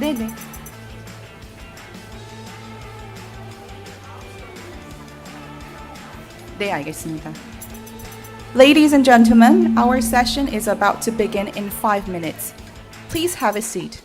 네네. 네, 알겠습니다. Ladies and gentlemen, our session is about to begin in 5 minutes. Please have a seat.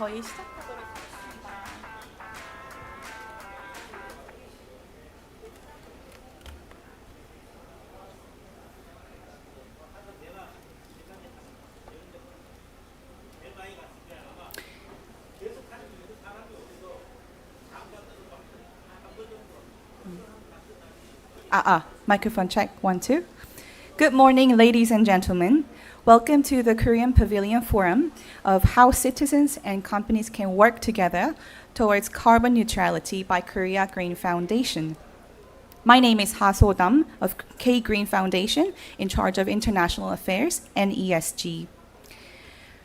저희 시작하도록 하겠습니다. Microphone check, 1, 2. Good morning, ladies and gentlemen. Welcome to the Korean Pavilion Forum of How Citizens and Companies Can Work Together Towards Carbon Neutrality by Korea Green Foundation. My name is Ha So-dam of K Green Foundation, in charge of International Affairs and ESG.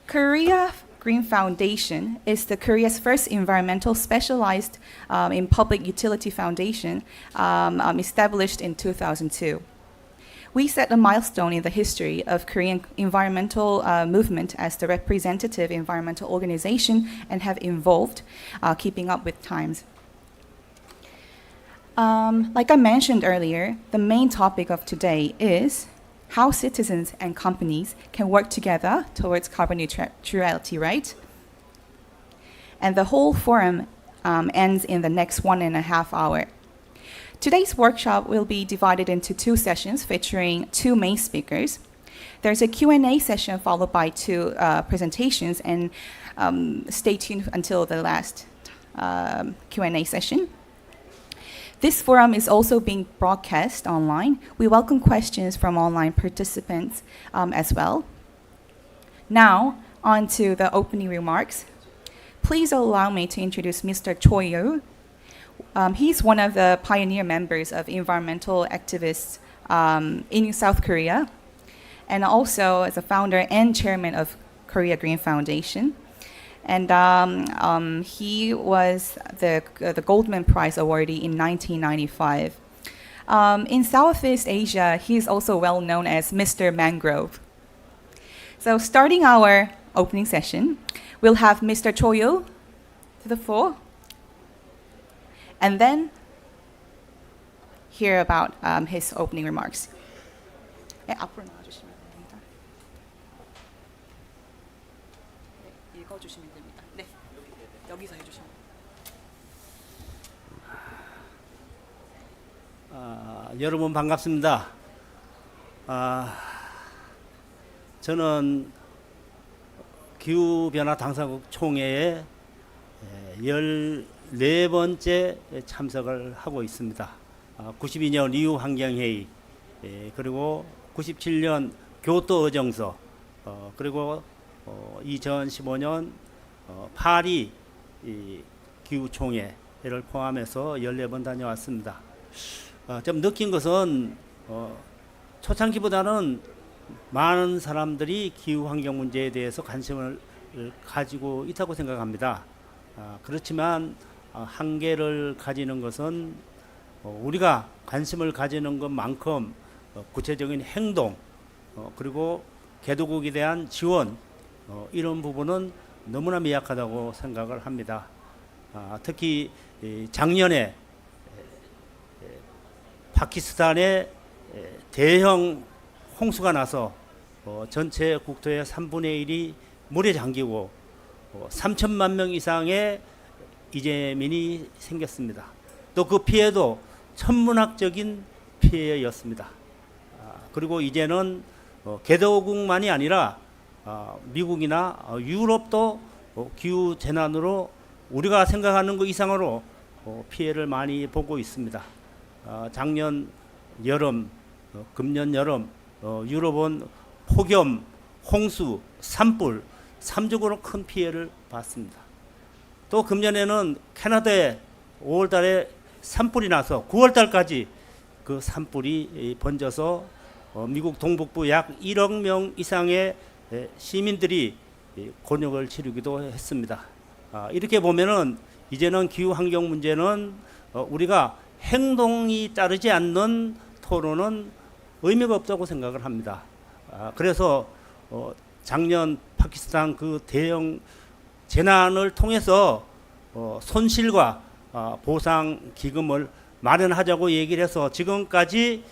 Korea Green Foundation is the Korea's first environmental specialized in public utility foundation established in 2002. We set a milestone in the history of Korean environmental movement as the representative environmental organization and have evolved, keeping up with times. Like I mentioned earlier, the main topic of today is how citizens and companies can work together towards carbon neutrality, right? And the whole forum ends in the next 1.5 hours. Today's workshop will be divided into 2 sessions featuring 2 main speakers. There's a Q&A session followed by 2 presentations, and stay tuned until the last Q&A session. This forum is also being broadcast online. We welcome questions from online participants as well. Now, on to the opening remarks. Please allow me to introduce Mr. Choi Yoo. He's one of the pioneer members of environmental activists in South Korea, and also as a founder and chairman of Korea Green Foundation. And he was the Goldman Prize awardee in 1995. In Southeast Asia, he's also well known as Mr. Mangrove. So starting our opening session, we'll have Mr. Choi Yoo to the floor, and then hear about his opening remarks. 네, 앞으로 나와주시면 됩니다. 네, 읽어주시면 됩니다. 네, 여기서 해주시면 됩니다. 여러분 반갑습니다. 저는 기후변화 당사국 총회에 14번째 참석을 하고 있습니다. 92년 리우 환경회의, 그리고 97년 교토 의정서, 그리고 2015년 파리 기후총회를 포함해서 14번 다녀왔습니다. 좀 느낀 것은 초창기보다는 많은 사람들이 기후환경 문제에 대해서 관심을 가지고 있다고 생각합니다. 그렇지만 한계를 가지는 것은 우리가 관심을 가지는 것만큼 구체적인 행동, 그리고 개도국에 대한 지원, 이런 부분은 너무나 미약하다고 생각을 합니다. 특히 작년에 파키스탄에 대형 홍수가 나서 전체 국토의 3분의 1이 물에 잠기고 3천만 명 이상의 이재민이 생겼습니다. 또 그 피해도 천문학적인 피해였습니다. 그리고 이제는 개도국만이 아니라 미국이나 유럽도 기후 재난으로 우리가 생각하는 것 이상으로 피해를 많이 보고 있습니다. 작년 여름, 금년 여름 유럽은 폭염, 홍수, 산불, 3적으로 큰 피해를 봤습니다. 또 금년에는 캐나다에 5월 달에 산불이 나서 9월 달까지 그 산불이 번져서 미국 동북부 약 1억 명 이상의 시민들이 곤욕을 치르기도 했습니다. 이렇게 보면은 이제는 기후 환경 문제는 우리가 행동이 따르지 않는 토론은 의미가 없다고 생각을 합니다. 그래서 작년 파키스탄 그 대형 재난을 통해서 손실과 보상 기금을 마련하자고 얘기를 해서 지금까지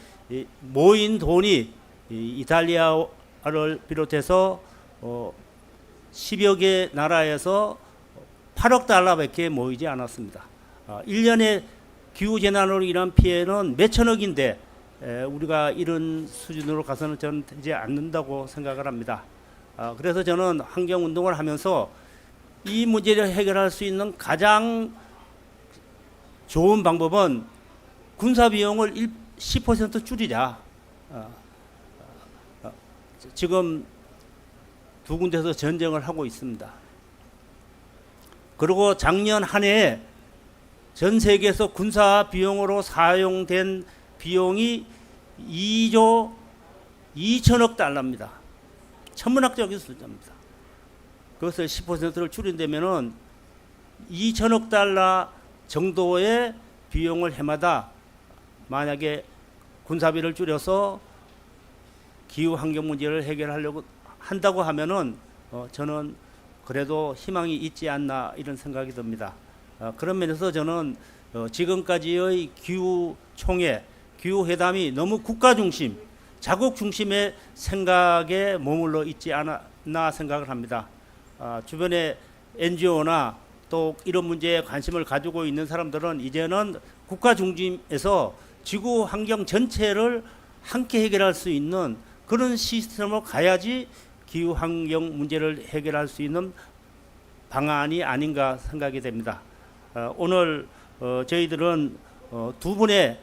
모인 돈이 이탈리아를 비롯해서 10여 개 나라에서 8억 달러밖에 모이지 않았습니다. 1년에 기후재난으로 인한 피해는 몇천억인데 우리가 이런 수준으로 가서는 저는 되지 않는다고 생각을 합니다. 그래서 저는 환경운동을 하면서 이 문제를 해결할 수 있는 가장 좋은 방법은 군사비용을 10% 줄이자. 지금 두 군데서 전쟁을 하고 있습니다. 그리고 작년 한 해에 전 세계에서 군사 비용으로 사용된 비용이 2조 2천억 달러입니다. 천문학적인 숫자입니다. 그것을 10%를 줄인다면은 2천억 달러 정도의 비용을 해마다 만약에 군사비를 줄여서 기후 환경 문제를 해결하려고 한다고 하면은 저는 그래도 희망이 있지 않나 이런 생각이 듭니다. 그런 면에서 저는 지금까지의 기후 총회, 기후 회담이 너무 국가 중심, 자국 중심의 생각에 머물러 있지 않았나 생각을 합니다. 주변에 NGO나 또 이런 문제에 관심을 가지고 있는 사람들은 이제는 국가 중심에서 지구 환경 전체를 함께 해결할 수 있는 그런 시스템으로 가야지 기후 환경 문제를 해결할 수 있는 방안이 아닌가 생각이 됩니다. 오늘 저희들은 두 분의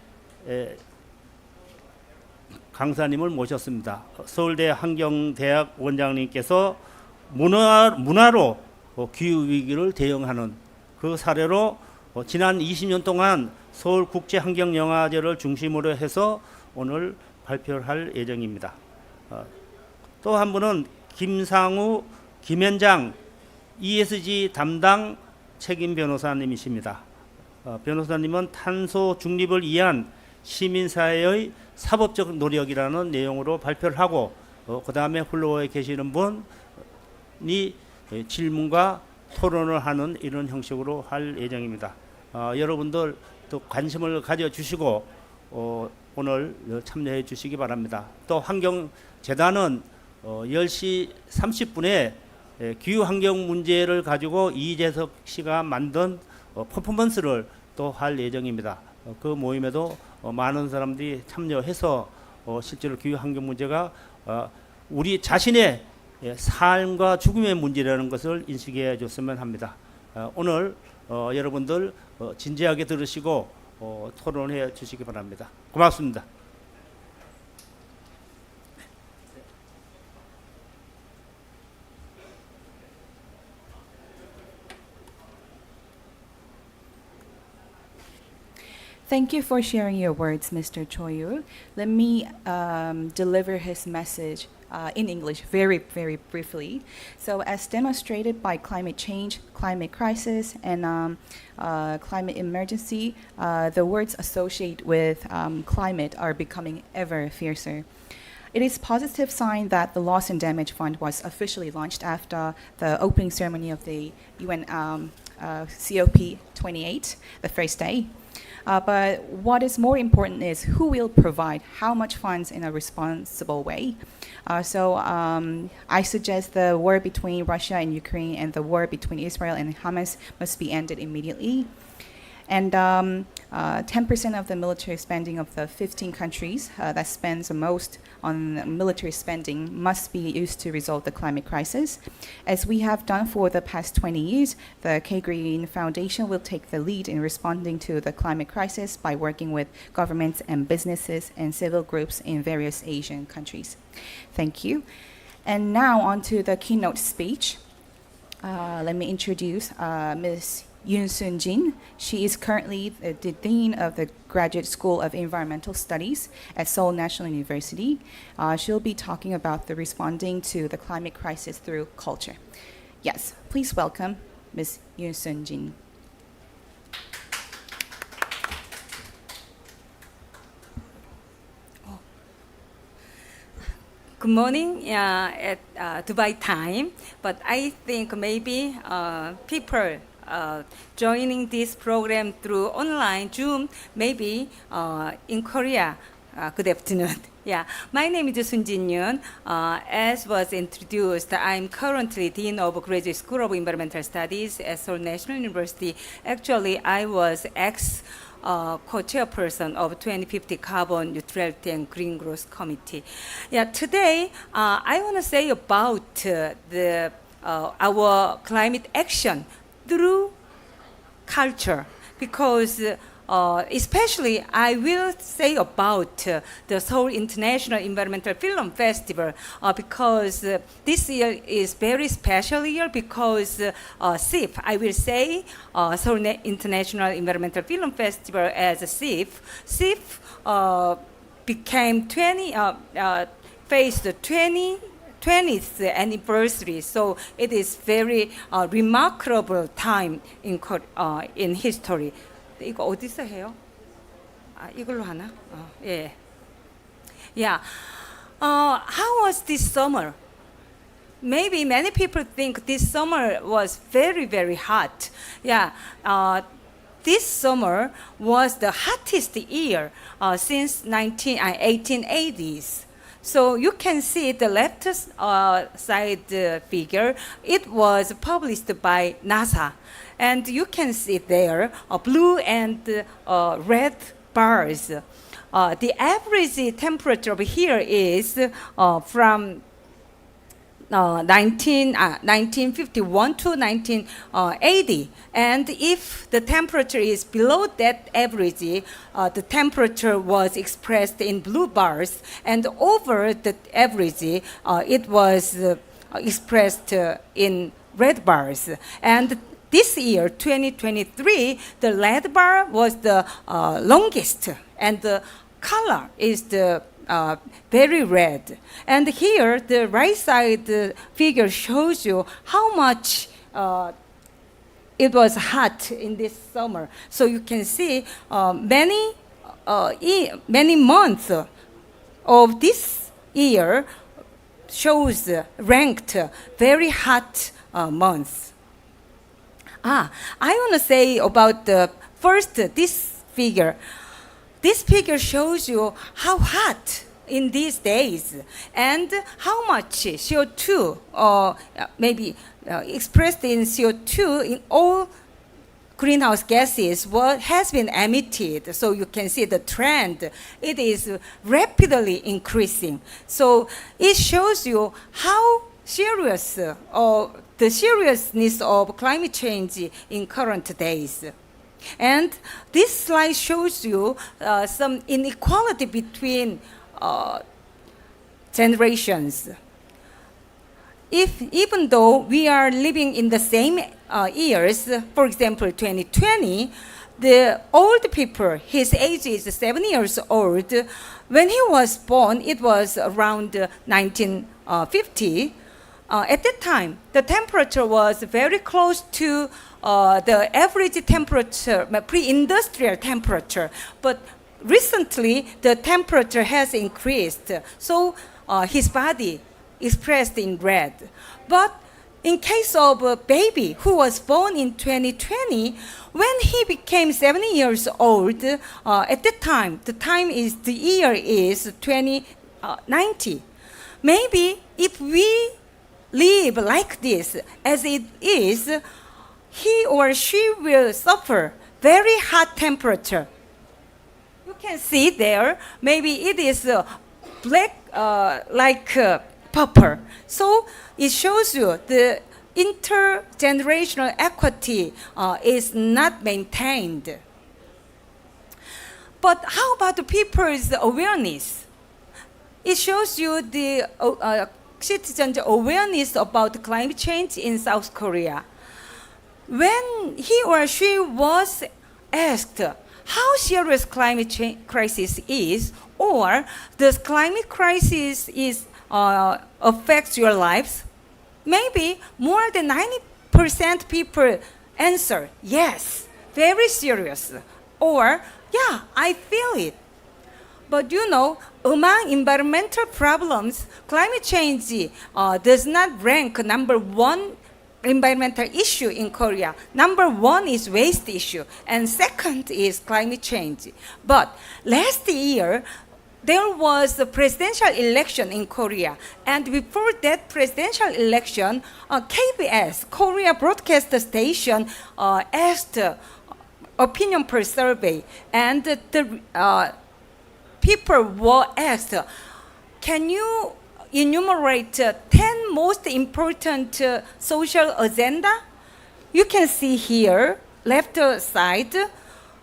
강사님을 모셨습니다. 서울대 환경대학 원장님께서 문화로 기후 위기를 대응하는 그 사례로 지난 20년 동안 서울국제환경영화제를 중심으로 해서 오늘 발표를 할 예정입니다. 또 한 분은 김상우, 김현장 ESG 담당 책임 변호사님이십니다. 변호사님은 탄소 중립을 위한 시민사회의 사법적 노력이라는 내용으로 발표를 하고 그 다음에 홀로에 계시는 분이 질문과 토론을 하는 이런 형식으로 할 예정입니다. 여러분들 또 관심을 가져주시고 오늘 참여해 주시기 바랍니다. 또 환경재단은 10시 30분에 기후환경 문제를 가지고 이재석 씨가 만든 퍼포먼스를 또 할 예정입니다. 그 모임에도 많은 사람들이 참여해서 실제로 기후환경 문제가 우리 자신의 삶과 죽음의 문제라는 것을 인식해 줬으면 합니다. 오늘 여러분들 진지하게 들으시고 토론해 주시기 바랍니다. 고맙습니다. Thank you for sharing your words, Mr. Choyu. Let me deliver his message in English very, very briefly. So, as demonstrated by climate change, climate crisis, and climate emergency, the words associated with climate are becoming ever fiercer. It is a positive sign that the Loss and Damage Fund was officially launched after the opening ceremony of the UN COP28, the first day. But what is more important is who will provide how much funds in a responsible way. I suggest the war between Russia and Ukraine and the war between Israel and Hamas must be ended immediately. And 10% of the military spending of the 15 countries that spends the most on military spending must be used to resolve the climate crisis. As we have done for the past 20 years, the K-Green Foundation will take the lead in responding to the climate crisis by working with governments and businesses and civil groups in various Asian countries. Thank you. And now on to the keynote speech. Let me introduce Ms. Yoon Soon Jin. She is currently the Dean of the Graduate School of Environmental Studies at Seoul National University. She'll be talking about the responding to the climate crisis through culture. Yes, please welcome Ms. Yoon Soon Jin. Good morning at Dubai time, but I think maybe people joining this program through online Zoom, maybe in Korea. Good afternoon. Yeah, my name is Sun Jin-yoon. As was introduced, I'm currently Dean of Graduate School of Environmental Studies at Seoul National University. Actually, I was co-chairperson of 2050 Carbon Neutrality and Green Growth Committee. Yeah, today I want to say about our climate action through culture, because especially I will say about the Seoul International Environmental Film Festival, because this year is very special year, because SIF, I will say Seoul International Environmental Film Festival as a SIF. SIF became faced 20th anniversary, so it is very remarkable time in history. 이거 어디서 해요? 이걸로 하나? 예. Yeah. How was this summer? Maybe many people think this summer was very, very hot. Yeah. This summer was the hottest year since 1880s. So you can see the left side figure. It was published by NASA. And you can see there blue and red bars. The average temperature over here is from 1951 to 1980. And if the temperature is below that average, the temperature was expressed in blue bars. And over the average, it was expressed in red bars. And this year, 2023, the red bar was the longest, and the color is the very red. And here, the right side figure shows you how much it was hot in this summer. So you can see many months of this year shows ranked very hot months. I want to say about this figure. This figure shows you how hot in these days and how much CO2, maybe expressed in CO2 in all greenhouse gases has been emitted. So you can see the trend. It is rapidly increasing. So it shows you how serious the seriousness of climate change in current days. And this slide shows you some inequality between generations. Even though we are living in the same years, for example, 2020, the old people, his age is 7 years old. When he was born, it was around 1950. At that time, the temperature was very close to the average temperature, pre-industrial temperature. But recently, the temperature has increased. So his body expressed in red. But in case of a baby who was born in 2020, when he became 7 years old, at that time, the year is 2090. Maybe if we live like this, as it is, he or she will suffer very hot temperature. You can see there, maybe it is black like purple. So it shows you the intergenerational equity is not maintained. But how about the people's awareness? It shows you the citizens' awareness about climate change in South Korea. When he or she was asked how serious climate change crisis is, or does climate crisis affects your lives, maybe more than 90% people answer yes, very serious, or yeah, I feel it. But you know, among environmental problems, climate change does not rank number one environmental issue in Korea. Number one is waste issue, and second is climate change. But last year, there was a presidential election in Korea, and before that presidential election, KBS, Korea Broadcast Station, asked opinion poll survey, and the people were asked, can you enumerate 10 most important social agenda? You can see here, left side,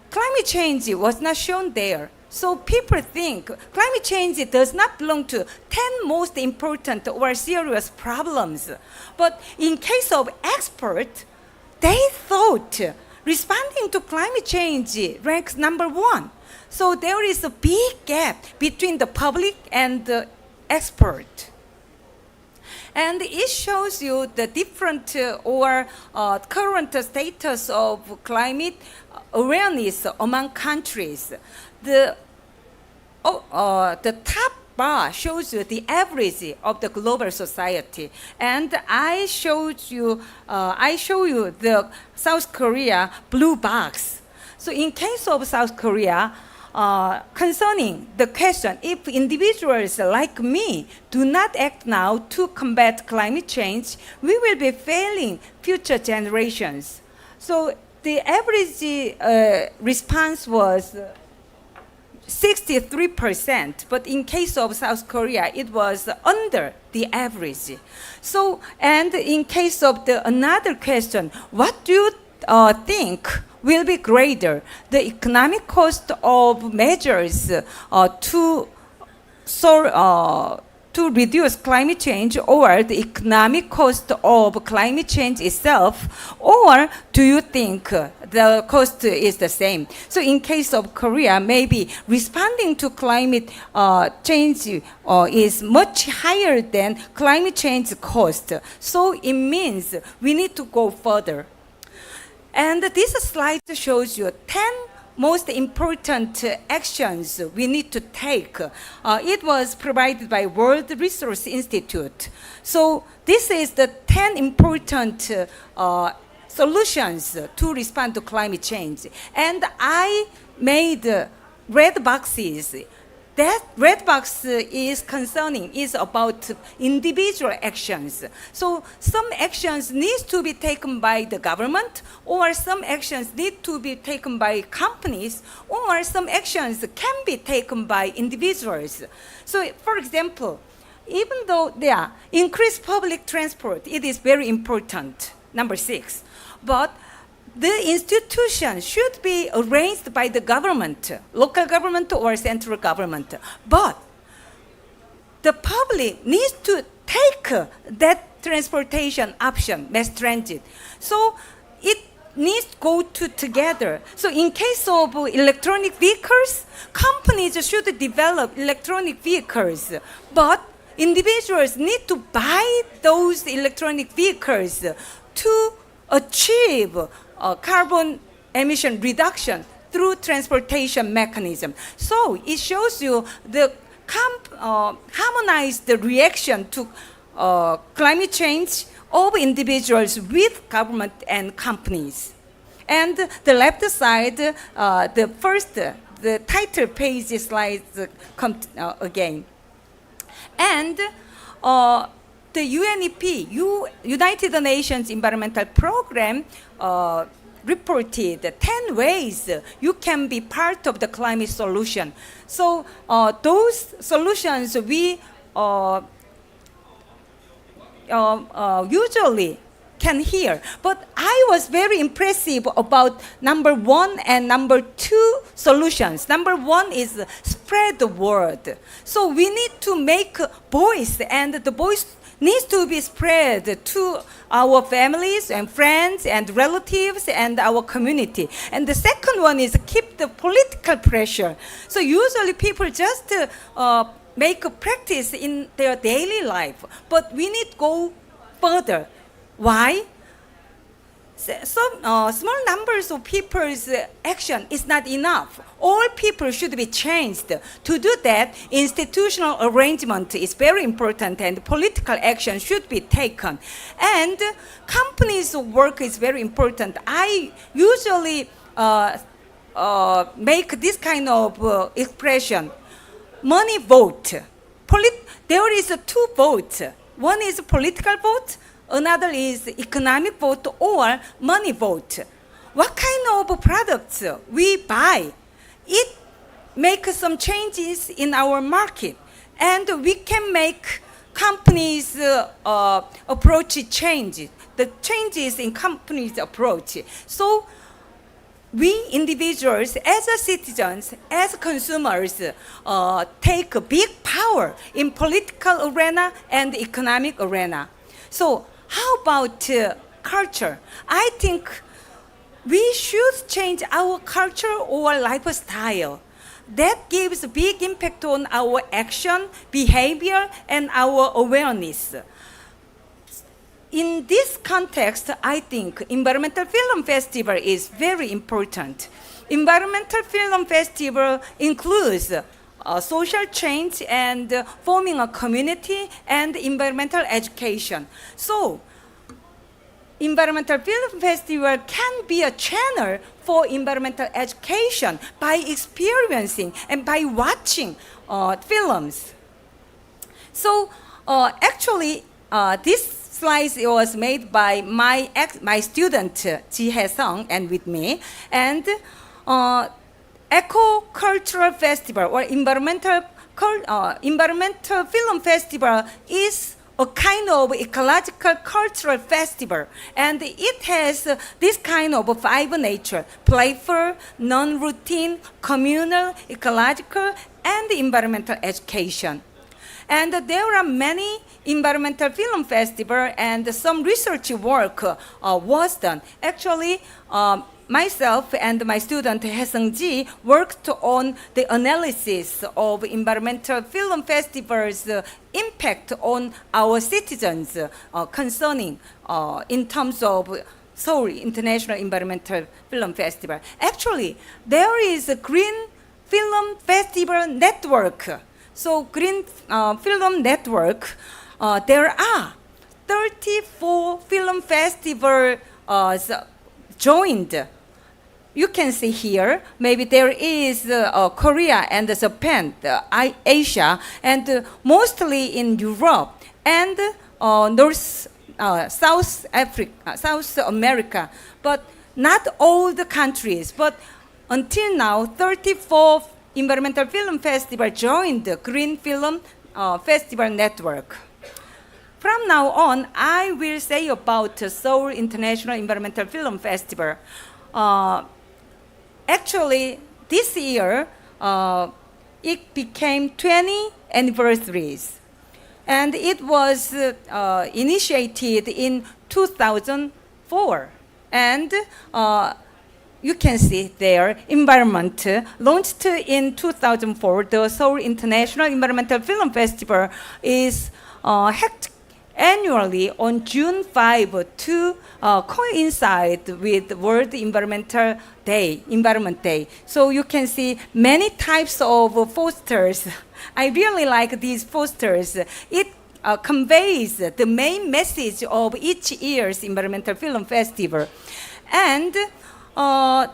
climate change was not shown there. So people think climate change does not belong to 10 most important or serious problems. But in case of experts, they thought responding to climate change ranks number 1. So there is a big gap between the public and the expert. And it shows you the different or current status of climate awareness among countries. The top bar shows you the average of the global society, and I show you the South Korea blue box. So in case of South Korea, concerning the question, if individuals like me do not act now to combat climate change, we will be failing future generations. So the average response was 63%, but in case of South Korea, it was under the average. So, and in case of the another question, what do you think will be greater, the economic cost of measures to reduce climate change, or the economic cost of climate change itself, or do you think the cost is the same? So in case of Korea, maybe responding to climate change is much higher than climate change cost. So it means we need to go further. And this slide shows you 10 most important actions we need to take. It was provided by World Resource Institute. So this is the 10 important solutions to respond to climate change. And I made red boxes. That red box is about individual actions. So some actions need to be taken by the government, or some actions need to be taken by companies, or some actions can be taken by individuals. So for example, even though increased public transport, it is very important, number 6. But the institution should be arranged by the government, local government or central government. But the public needs to take that transportation option, mass transit. So it needs to go together. So in case of electronic vehicles, companies should develop electronic vehicles. But individuals need to buy those electronic vehicles to achieve carbon emission reduction through transportation mechanism. So it shows you the harmonized reaction to climate change of individuals with government and companies. And the left side, the title page slides come again. And the UNEP, United Nations Environmental Program, reported 10 ways you can be part of the climate solution. So those solutions we usually can hear. But I was very impressive about number 1 and number 2 solutions. Number 1 is spread the word. So we need to make voice, and the voice needs to be spread to our families and friends and relatives and our community. And the second one is keep the political pressure. So usually people just make a practice in their daily life, but we need to go further. Why? Some small numbers of people's action is not enough. All people should be changed. To do that, institutional arrangement is very important, and political action should be taken. And companies' work is very important. I usually make this kind of expression. money vote. There is two votes. One is political vote, another is economic vote or money vote. What kind of products we buy, it makes some changes in our market, and we can make companies' approach change. The changes in companies' approach. So we individuals, as a citizens, as consumers, take a big power in political arena and economic arena. So how about culture? I think we should change our culture or lifestyle. That gives a big impact on our action, behavior, and our awareness. In this context, I think Environmental Film Festival is very important. Environmental Film Festival includes social change and forming a community and environmental education. So, Environmental Film Festival can be a channel for environmental education by experiencing and by watching films. So, actually, this slide was made by my student Ji Hae-sung and with me, and Eco Cultural Festival or Environmental Film Festival is a kind of ecological cultural festival, and it has this kind of five nature: playful, non-routine, communal, ecological, and environmental education. And there are many environmental film festivals, and some research work was done. Actually, myself and my student Hae-sung Ji worked on the analysis of environmental film festivals' impact on our citizens concerning in terms of Seoul International Environmental Film Festival. Actually, there is a Green Film Festival Network. So Green Film Network, there are 34 film festivals joined. You can see here, maybe there is Korea and Japan, Asia, and mostly in Europe and South America, but not all the countries. But until now, 34 Environmental Film Festival joined the Green Film Festival Network. From now on, I will say about Seoul International Environmental Film Festival. Actually, this year, it became 20 anniversaries. And it was initiated in 2004. And you can see there, environment launched in 2004. The Seoul International Environmental Film Festival is held annually on June 5 to coincide with World Environment Day. So you can see many types of posters. I really like these posters. It conveys the main message of each year's Environmental Film Festival. And the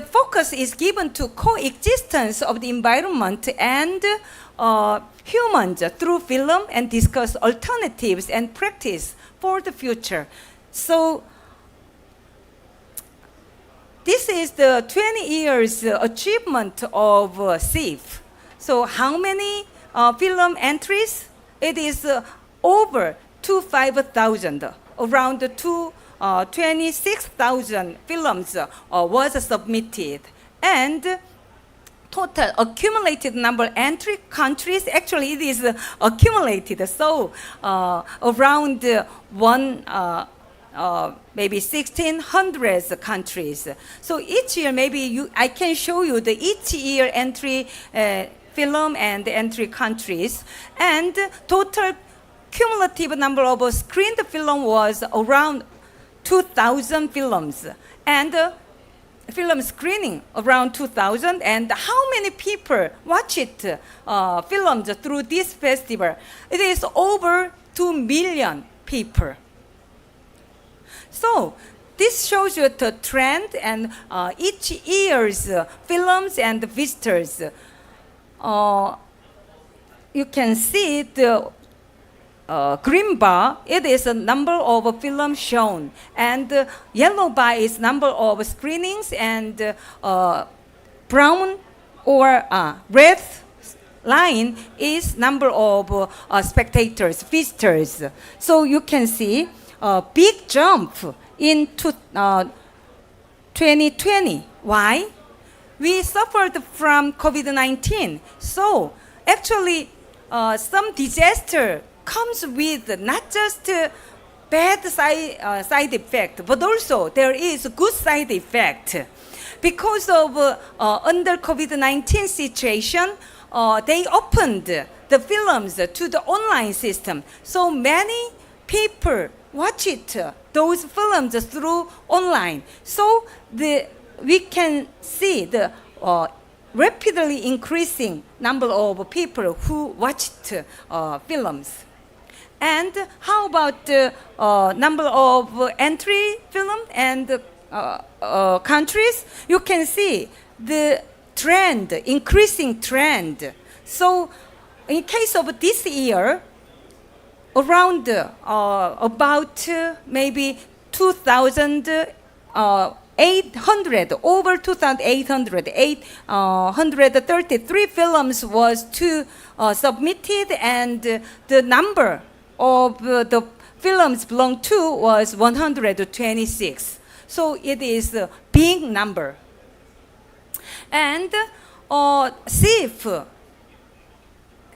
focus is given to coexistence of the environment and humans through film, and discuss alternatives and practice for the future. So this is the 20 years achievement of SIF. So how many film entries? It is over 25,000, around 26,000 films was submitted, and total accumulated number entry countries, actually it is accumulated, so around maybe 1,600 countries. So each year, maybe I can show you the each year entry film and entry countries, and total cumulative number of screened film was around 2,000 films, and film screening around 2,000. And how many people watched films through this festival? It is over 2 million people. So this shows you the trend and each year's films and visitors. you can see the green bar, it is a number of films shown, and yellow bar is number of screenings, and brown or red line is number of spectators, visitors. So you can see a big jump in 2020. Why? We suffered from COVID-19. So actually, some disaster comes with not just bad side effect, but also there is good side effect. Because of under COVID-19 situation, they opened the films to the online system. So many people watch those films through online. So we can see the rapidly increasing number of people who watched films. And how about the number of entry film and countries? You can see the trend, increasing trend. So in case of this year, around about maybe 2,800, over 2,800, 833 films was submitted, and the number of the films belonged to was 126. So it is a big number. And CIF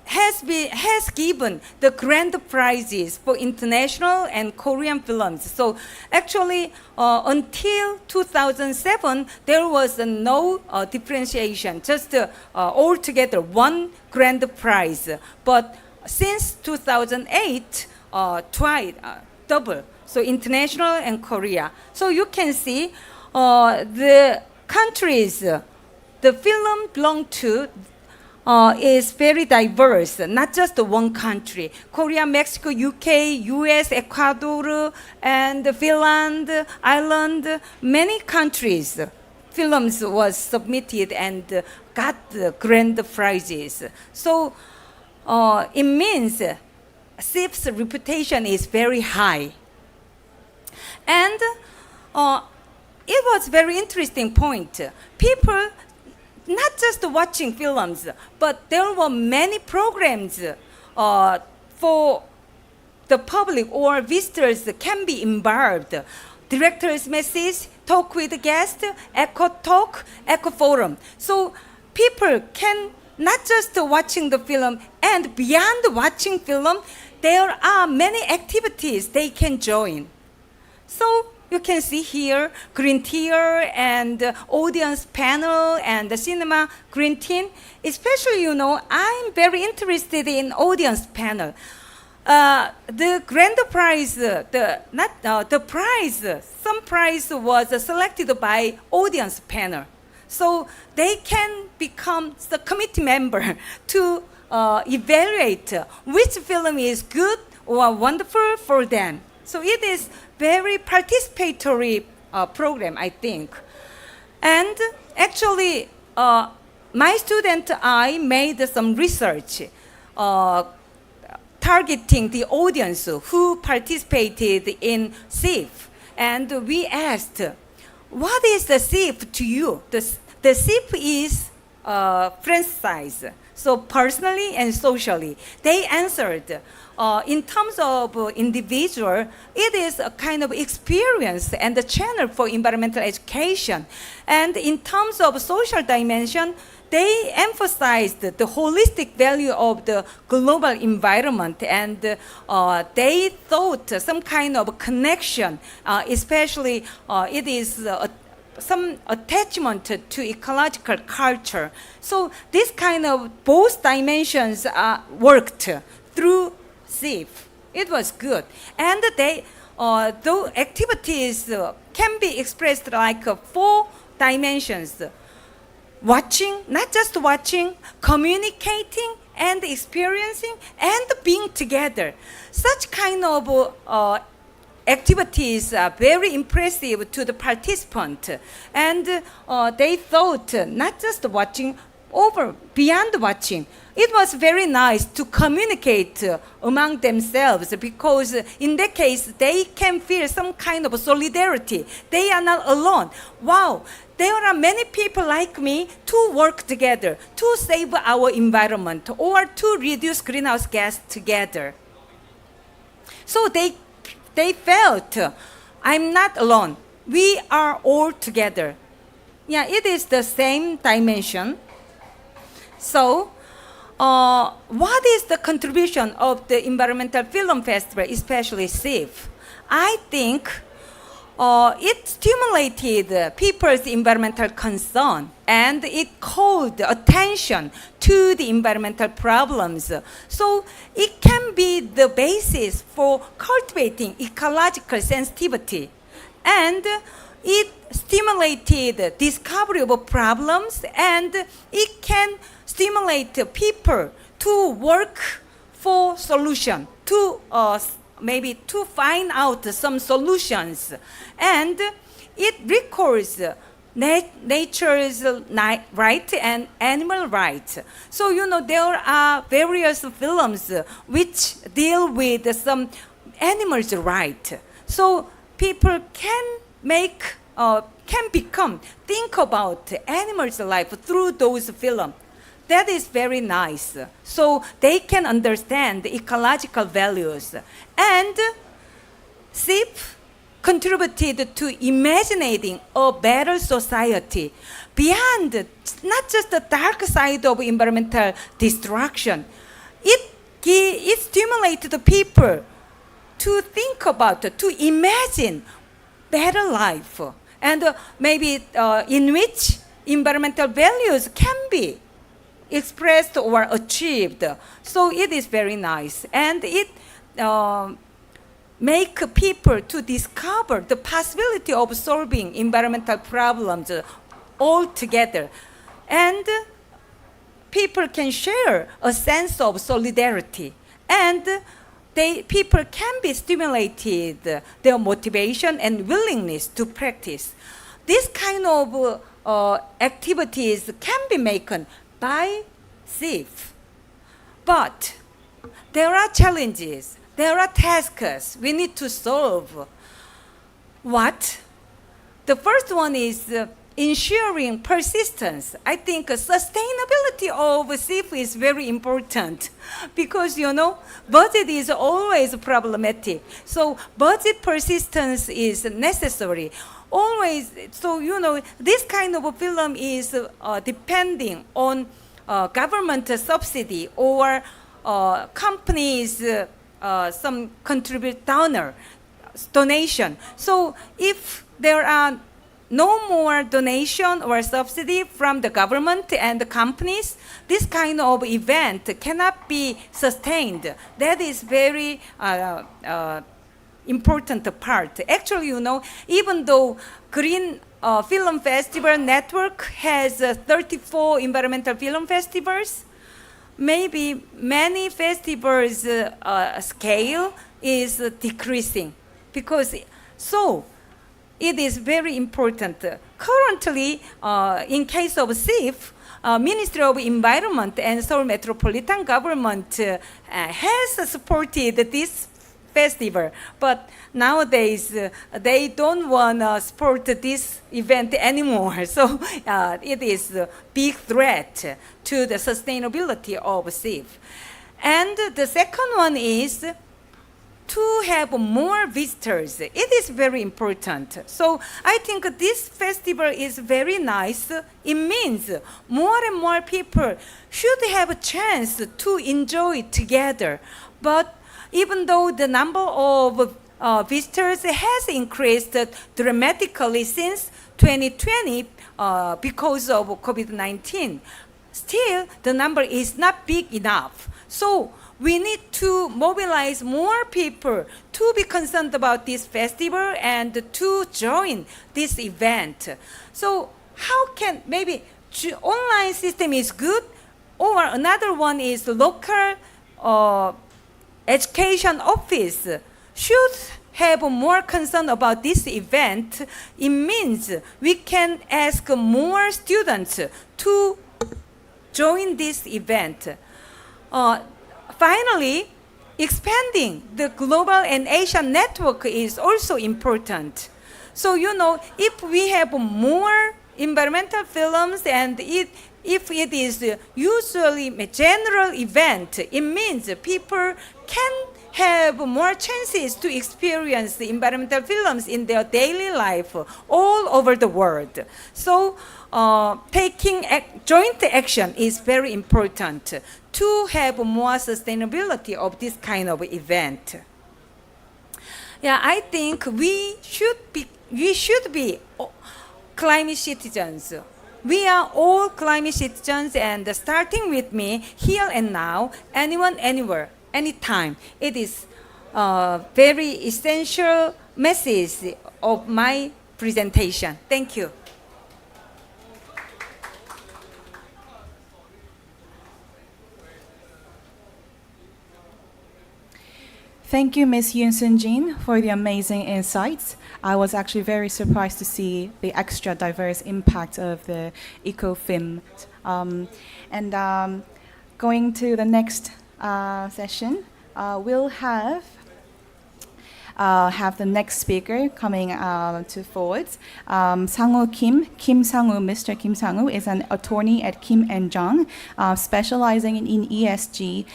has given the grand prizes for international and Korean films. So actually, until 2007, there was no differentiation, just altogether one grand prize. But since 2008, twice, double. So international and Korea. So you can see the countries the film belong to is very diverse, not just one country. Korea, Mexico, UK, US, Ecuador, and Finland, Ireland, many countries. Films was submitted and got the grand prizes. So it means CIF's reputation is very high. And it was very interesting point. People not just watching films, but there were many programs for the public or visitors can be involved. Director's message, talk with the guest, echo talk, echo forum. So people can not just watching the film, and beyond watching film, there are many activities they can join. So you can see here green tier and audience panel and the cinema green team. Especially, I'm very interested in audience panel. The grand prize, some prize was selected by audience panel. So they can become the committee member to evaluate which film is good or wonderful for them. So it is very participatory program, I think. And actually, my student I made some research targeting the audience who participated in CIF. And we asked, what is the CIF to you? The CIF is franchise, so personally and socially. They answered, in terms of individual, it is a kind of experience and a channel for environmental education. And in terms of social dimension, they emphasized the holistic value of the global environment, and they thought some kind of connection, especially it is some attachment to ecological culture. So this kind of both dimensions worked through CIF. It was good. And those activities can be expressed like 4 dimensions. Watching, not just watching, communicating and experiencing and being together. Such kind of activities are very impressive to the participant. And they thought not just watching, over beyond watching. It was very nice to communicate among themselves because in that case they can feel some kind of solidarity. They are not alone. Wow, there are many people like me to work together to save our environment or to reduce greenhouse gas together. So they felt I'm not alone. We are all together. Yeah, it is the same dimension. So, what is the contribution of the Environmental Film Festival, especially SIF? I think it stimulated people's environmental concern and it called attention to the environmental problems. So it can be the basis for cultivating ecological sensitivity. And it stimulated discovery of problems and it can stimulate people to work for solution, to maybe to find out some solutions. And it records nature's right and animal rights. So, you know, there are various films which deal with some animals' rights. So people can think about animals' life through those films. That is very nice. So they can understand the ecological values. And SIP contributed to imagining a better society beyond not just the dark side of environmental destruction. It stimulated the people to think about, to imagine better life, and maybe in which environmental values can be expressed or achieved. So it is very nice, and it make people to discover the possibility of solving environmental problems all together, and people can share a sense of solidarity, and people can be stimulated their motivation and willingness to practice. This kind of activities can be made by SIF. But there are challenges, there are tasks we need to solve. What? The first one is ensuring persistence. I think sustainability of SIF is very important because, you know, budget is always problematic. So budget persistence is necessary. Always, so, you know, this kind of a film is depending on government subsidy or companies, some donation. So if there are no more donation or subsidy from the government and the companies, this kind of event cannot be sustained. That is very important part. Actually, you know, even though Green Film Festival Network has 34 environmental film festivals, maybe many festivals' scale is decreasing because it is very important. Currently, in case of SIF, Ministry of Environment and Seoul Metropolitan Government has supported this festival, but nowadays they don't want to support this event anymore. So it is a big threat to the sustainability of SIF. And the second one is to have more visitors. It is very important. So I think this festival is very nice. It means more and more people should have a chance to enjoy together. But even though the number of visitors has increased dramatically since 2020 because of COVID-19, still the number is not big enough. So we need to mobilize more people to be concerned about this festival and to join this event. So how can, maybe online system is good, or another one is local education office should have more concern about this event. It means we can ask more students to join this event. Finally, expanding the global and Asian network is also important. So, if we have more environmental films and if it is usually a general event, it means people can have more chances to experience the environmental films in their daily life all over the world. So taking joint action is very important to have more sustainability of this kind of event. Yeah, I think we should be climate citizens. We are all climate citizens, and starting with me, here and now, anyone, anywhere, anytime. It is a very essential message of my presentation. Thank you. Thank you, Ms. Yoon Sun-jin, for the amazing insights. I was actually very surprised to see the extra diverse impact of the eco-film. Going to the next session, we'll have the next speaker coming to forward. Sang-woo Kim Sang-woo. Mr. Kim Sang-woo is an attorney at Kim & Jung, specializing in ESG,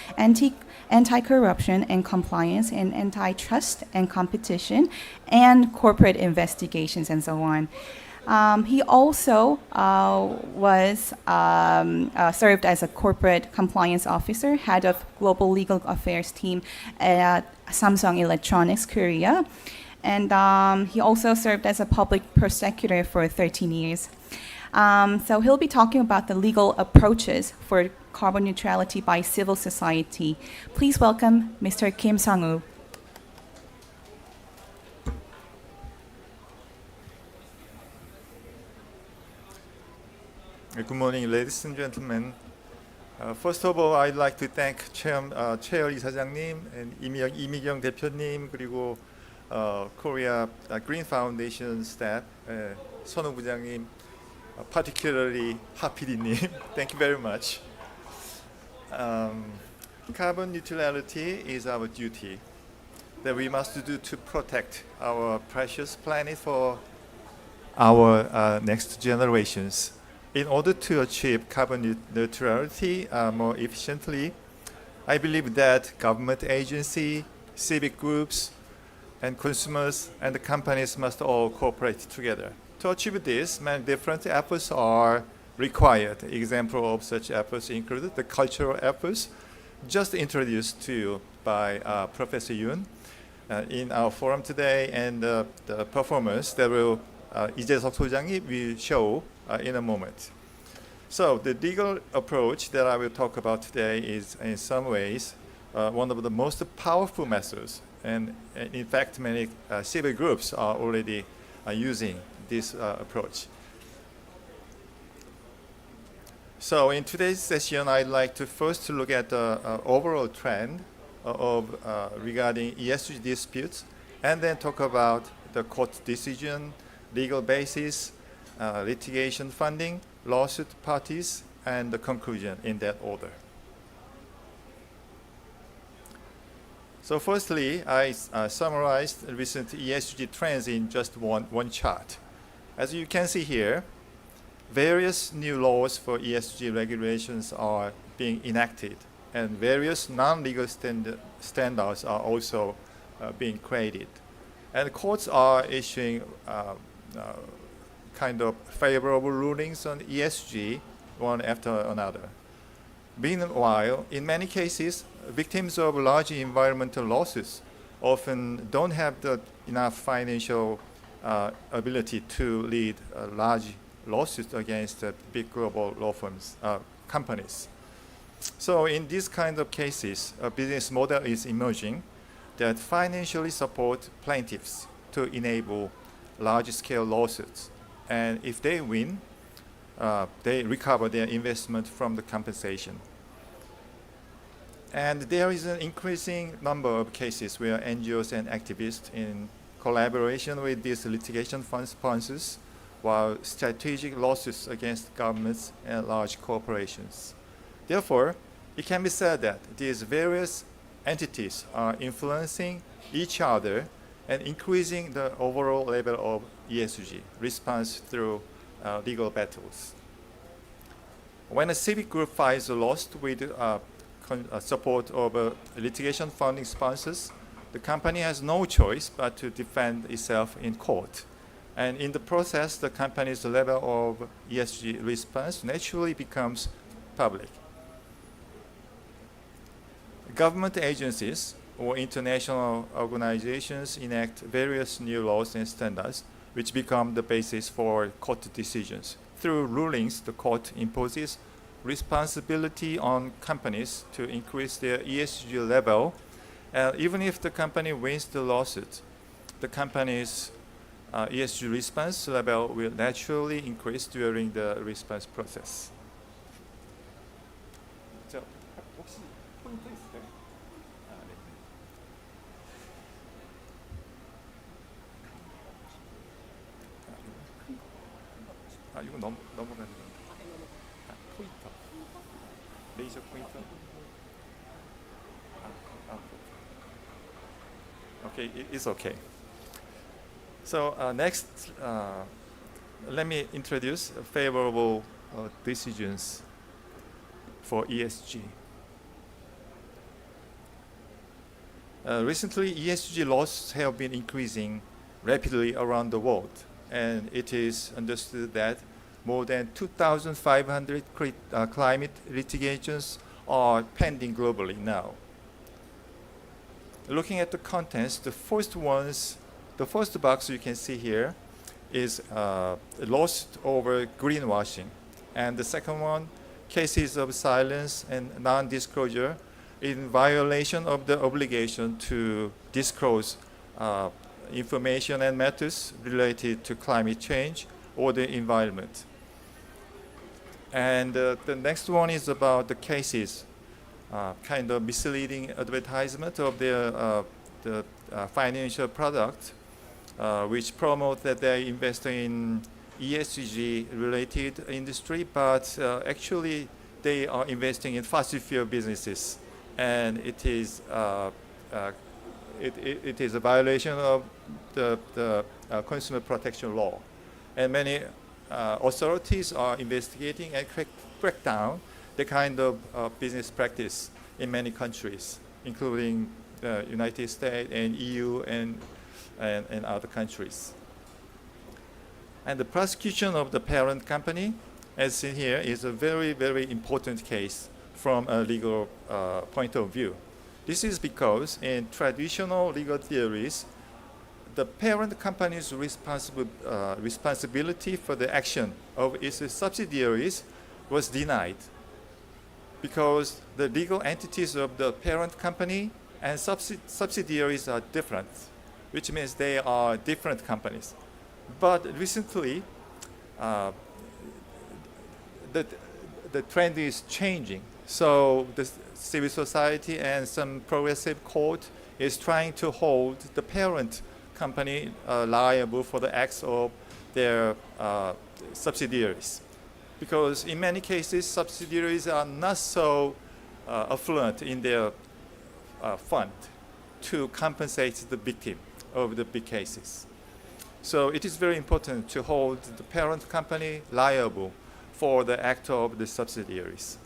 anti-corruption and compliance, and antitrust and competition, and corporate investigations, and so on. He also was served as a corporate compliance officer, head of global legal affairs team at Samsung Electronics Korea, and he also served as a public prosecutor for 13 years. So he'll be talking about the legal approaches for carbon neutrality by civil society. Please welcome Mr. Kim Sang-woo. Good morning, ladies and gentlemen. First of all, I'd like to thank Chair 이사장님 and 이미경 대표님 그리고 Korea Green Foundation staff, 선우 부장님, particularly 하피디님. Thank you very much. Carbon neutrality is our duty that we must do to protect our precious planet for our next generations. In order to achieve carbon neutrality more efficiently, I believe that government agency, civic groups, and consumers and the companies must all cooperate together. To achieve this, many different efforts are required. Example of such efforts include the cultural efforts just introduced to you by Professor Yoon in our forum today, and the performance that will 이재석 소장이 will show in a moment. So the legal approach that I will talk about today is in some ways one of the most powerful methods, and in fact many civil groups are already using this approach. So in today's session, I'd like to first look at the overall trend of regarding ESG disputes, and then talk about the court decision, legal basis, litigation funding, lawsuit parties, and the conclusion in that order. So firstly, I summarized recent ESG trends in just one chart. As you can see here, various new laws for ESG regulations are being enacted, and various non-legal standards are also being created. And courts are issuing kind of favorable rulings on ESG one after another. Meanwhile, in many cases, victims of large environmental losses often don't have enough financial ability to lead large lawsuits against big global law firms, companies. So in these kind of cases, a business model is emerging that financially support plaintiffs to enable large-scale lawsuits. And if they win, they recover their investment from the compensation. And there is an increasing number of cases where NGOs and activists, in collaboration with these litigation fund sponsors, while strategic lawsuits against governments and large corporations. Therefore, it can be said that these various entities are influencing each other and increasing the overall level of ESG response through legal battles. When a civic group files a lawsuit with support of litigation funding sponsors, the company has no choice but to defend itself in court. And in the process, the company's level of ESG response naturally becomes public. Government agencies or international organizations enact various new laws and standards which become the basis for court decisions. Through rulings, the court imposes responsibility on companies to increase their ESG level. Even if the company wins the lawsuit, the company's ESG response level will naturally increase during the response process. 자, 혹시 포인트 있을까요? 이거 넘어가는 거. 포인터. 레이저 포인터. Okay, it's okay. So next, let me introduce favorable decisions for ESG. Recently, ESG laws have been increasing rapidly around the world, and it is understood that more than 2,500 climate litigations are pending globally now. Looking at the contents, the first box you can see here is a lawsuit over greenwashing, and the second one, cases of silence and non-disclosure in violation of the obligation to disclose information and matters related to climate change or the environment. And the next one is about the cases, kind of misleading advertisement of the financial product, which promote that they're investing in ESG-related industry, but actually they are investing in fossil fuel businesses, and it is a violation of the consumer protection law, and many authorities are investigating and crack down the kind of business practice in many countries, including the United States and EU and other countries. And the prosecution of the parent company, as seen here, is a very, very important case from a legal point of view. This is because in traditional legal theories, the parent company's responsibility for the action of its subsidiaries was denied because the legal entities of the parent company and subsidiaries are different, which means they are different companies. But recently, the trend is changing. So the civil society and some progressive court is trying to hold the parent company liable for the acts of their subsidiaries. Because in many cases, subsidiaries are not so affluent in their fund to compensate the victim of the big cases. So it is very important to hold the parent company liable for the act of the subsidiaries.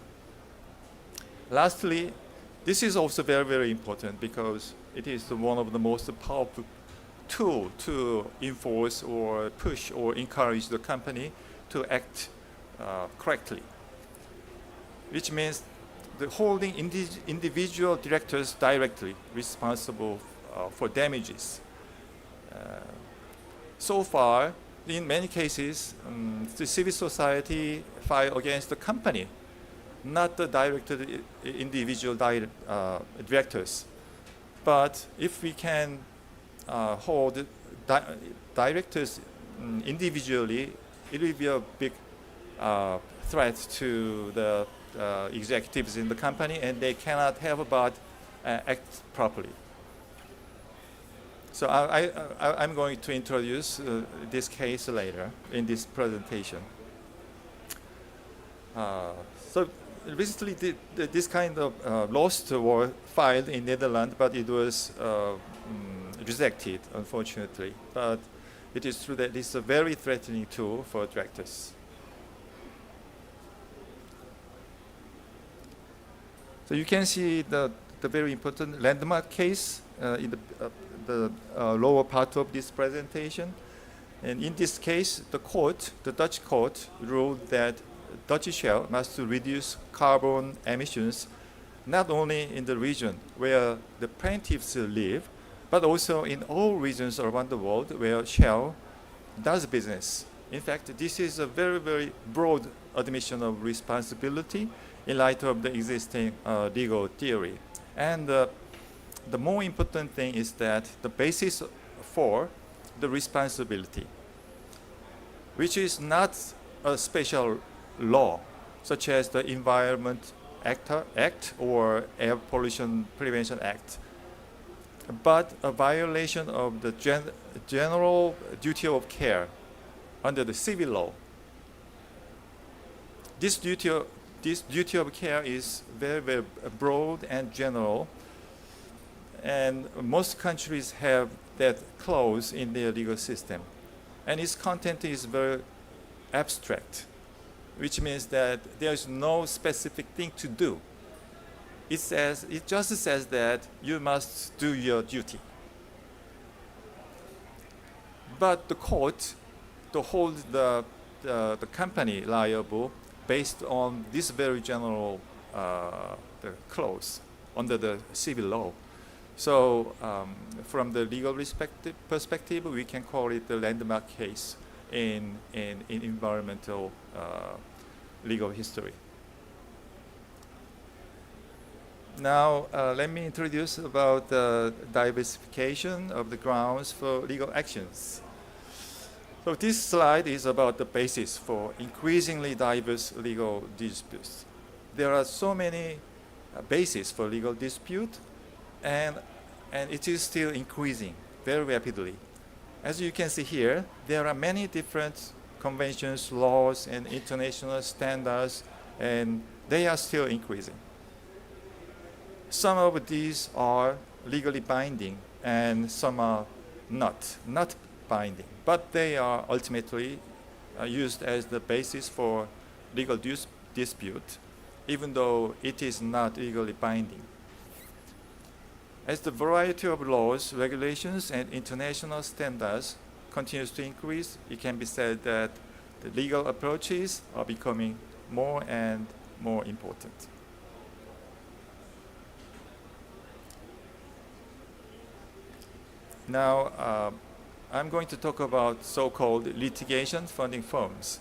Lastly, this is also very, very important because it is one of the most powerful tools to enforce or push or encourage the company to act correctly, which means the holding individual directors directly responsible for damages. So far, in many cases, the civil society filed against the company, not the individual directors. But if we can hold directors individually, it will be a big threat to the executives in the company, and they cannot have but act properly. So I'm going to introduce this case later in this presentation. So recently this kind of lawsuit were filed in Netherlands, but it was rejected, unfortunately. But it is true that it's a very threatening tool for directors. So you can see the very important landmark case in the lower part of this presentation. And in this case, the Dutch court, ruled that Dutch Shell must reduce carbon emissions not only in the region where the plaintiffs live, but also in all regions around the world where Shell does business. In fact, this is a very, very broad admission of responsibility in light of the existing legal theory. And the more important thing is that the basis for the responsibility, which is not a special law, such as the Environment Act or Air Pollution Prevention Act, but a violation of the general duty of care under the civil law. This duty of care is very, very broad and general, and most countries have that clause in their legal system. And its content is very abstract, which means that there's no specific thing to do. It just says that you must do your duty. But the court to hold the company liable based on this very general the clause under the civil law. So from the legal perspective, we can call it the landmark case in environmental legal history. Now, let me introduce about the diversification of the grounds for legal actions. So this slide is about the basis for increasingly diverse legal disputes. There are so many bases for legal dispute, and it is still increasing very rapidly. As you can see here, there are many different conventions, laws, and international standards, and they are still increasing. Some of these are legally binding, and some are not binding, but they are ultimately used as the basis for legal dispute, even though it is not legally binding. As the variety of laws, regulations, and international standards continues to increase, it can be said that the legal approaches are becoming more and more important. Now, I'm going to talk about so-called litigation funding firms.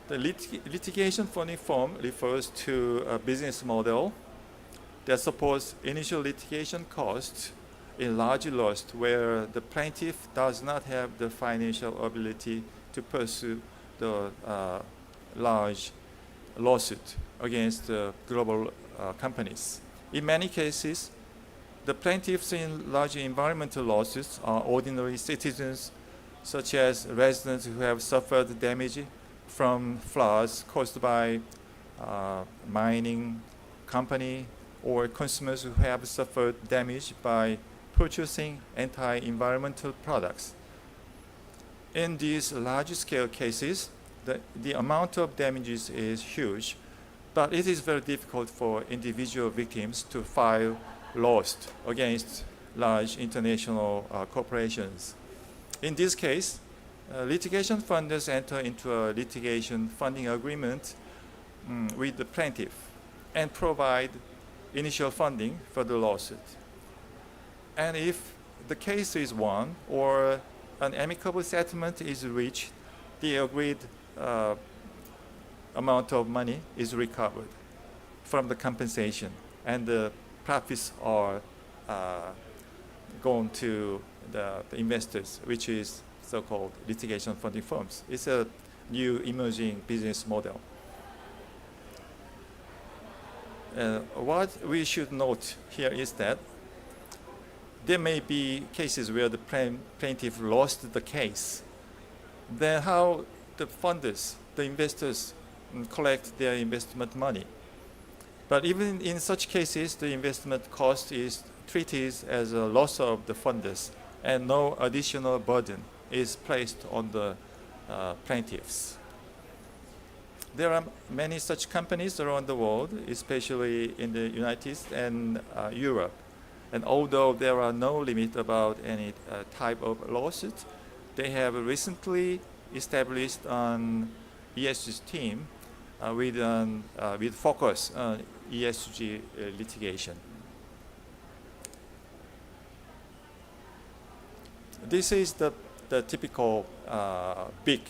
The litigation funding firm refers to a business model that supports initial litigation costs in large loss where the plaintiff does not have the financial ability to pursue the large lawsuit against global companies. In many cases, the plaintiffs in large environmental lawsuits are ordinary citizens, such as residents who have suffered damage from floods caused by mining company, or consumers who have suffered damage by purchasing anti-environmental products. In these large-scale cases, the amount of damages is huge, but it is very difficult for individual victims to file lawsuits against large international corporations. In this case, litigation funders enter into a litigation funding agreement with the plaintiff and provide initial funding for the lawsuit. And if the case is won or an amicable settlement is reached, the agreed amount of money is recovered from the compensation, and the profits are going to the investors, which is so-called litigation funding firms. It's a new emerging business model. What we should note here is that there may be cases where the plaintiff lost the case. Then how the funders, the investors, collect their investment money. But even in such cases, the investment cost is treated as a loss of the funders, and no additional burden is placed on the plaintiffs. There are many such companies around the world, especially in the United States and Europe. And although there are no limit about any type of lawsuit, they have recently established an ESG team with focus on ESG litigation. This is the typical big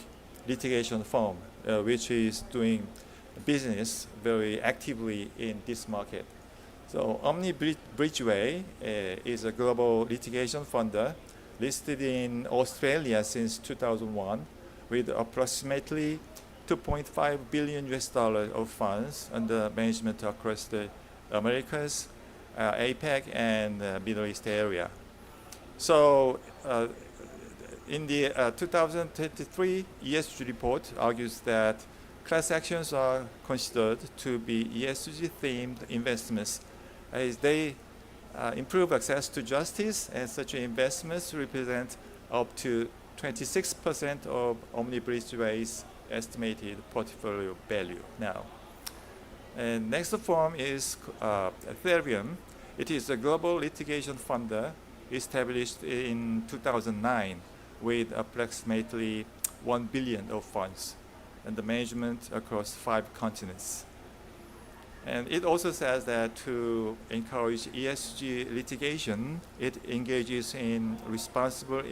litigation firm which is doing business very actively in this market. So Omni Bridgeway is a global litigation funder listed in Australia since 2001 with approximately 2.5 billion US dollars of funds under management across the Americas, APAC, and Middle East area. So in the 2023 ESG report argues that class actions are considered to be ESG-themed investments as they improve access to justice, and such investments represent up to 26% of Omni Bridgeway's estimated portfolio value now. And next firm is Ethereum. It is a global litigation funder established in 2009 with approximately 1 billion of funds and the management across 5 continents. And it also says that to encourage ESG litigation, it engages in responsible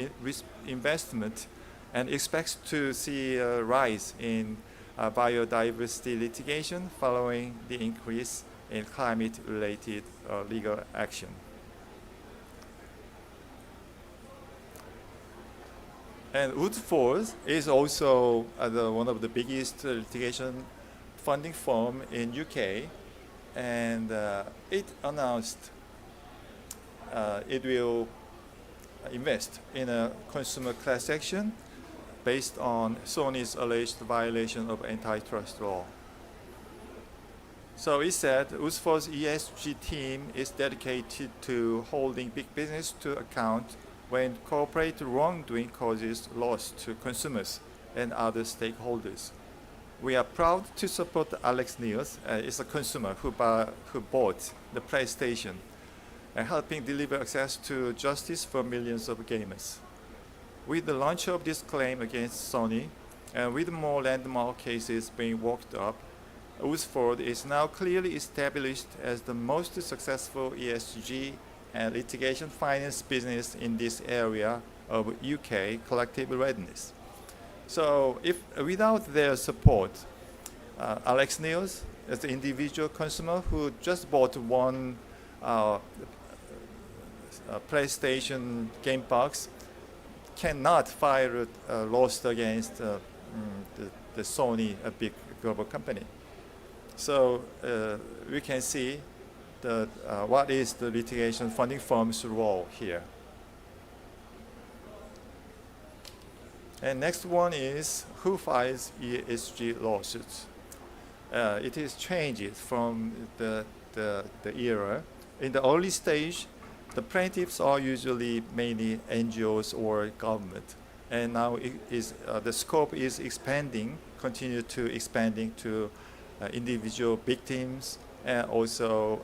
investment and expects to see a rise in biodiversity litigation following the increase in climate-related legal action. And Woodford is also one of the biggest litigation funding firm in UK, and it announced it will invest in a consumer class action based on Sony's alleged violation of antitrust law. So it said Woodford's ESG team is dedicated to holding big business to account when corporate wrongdoing causes loss to consumers and other stakeholders. We are proud to support Alex Neils, is a consumer who bought the PlayStation, and helping deliver access to justice for millions of gamers. With the launch of this claim against Sony, and with more landmark cases being worked up, Woodford is now clearly established as the most successful ESG and litigation finance business in this area of UK collective readiness. So without their support, Alex Neils, as an individual consumer who just bought one PlayStation game box, cannot file a lawsuit against the Sony, a big global company. So we can see what is the litigation funding firm's role here. And next one is who files ESG lawsuits. It is changed from the era. In the early stage, the plaintiffs are usually mainly NGOs or government, and now the scope is expanding, continue to expanding to individual victims, and also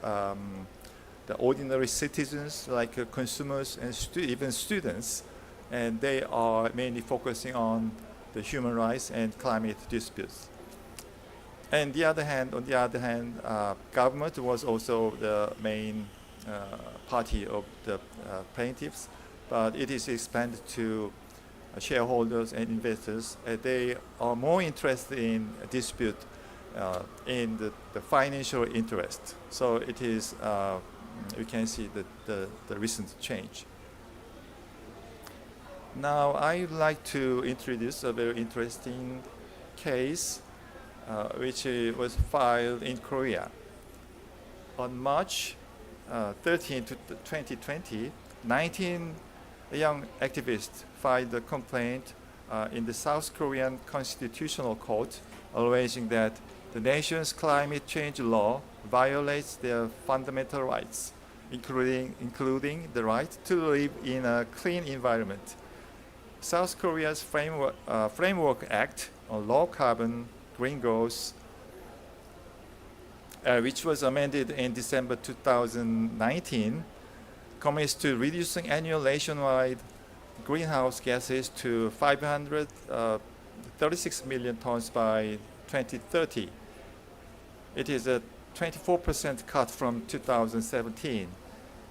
the ordinary citizens like consumers and even students, and they are mainly focusing on the human rights and climate disputes. And on the other hand, government was also the main party of the plaintiffs, but it is expanded to shareholders and investors. They are more interested in a dispute in the financial interest. So it is, you can see the recent change. Now I'd like to introduce a very interesting case which was filed in Korea. On March 13, 2020, 19 young activists filed a complaint in the South Korean Constitutional Court, alleging that the nation's climate change law violates their fundamental rights, including the right to live in a clean environment. South Korea's Framework Act on Low Carbon Green Growth, which was amended in December 2019, commits to reducing annual nationwide greenhouse gases to 536 million tons by 2030. It is a 24% cut from 2017.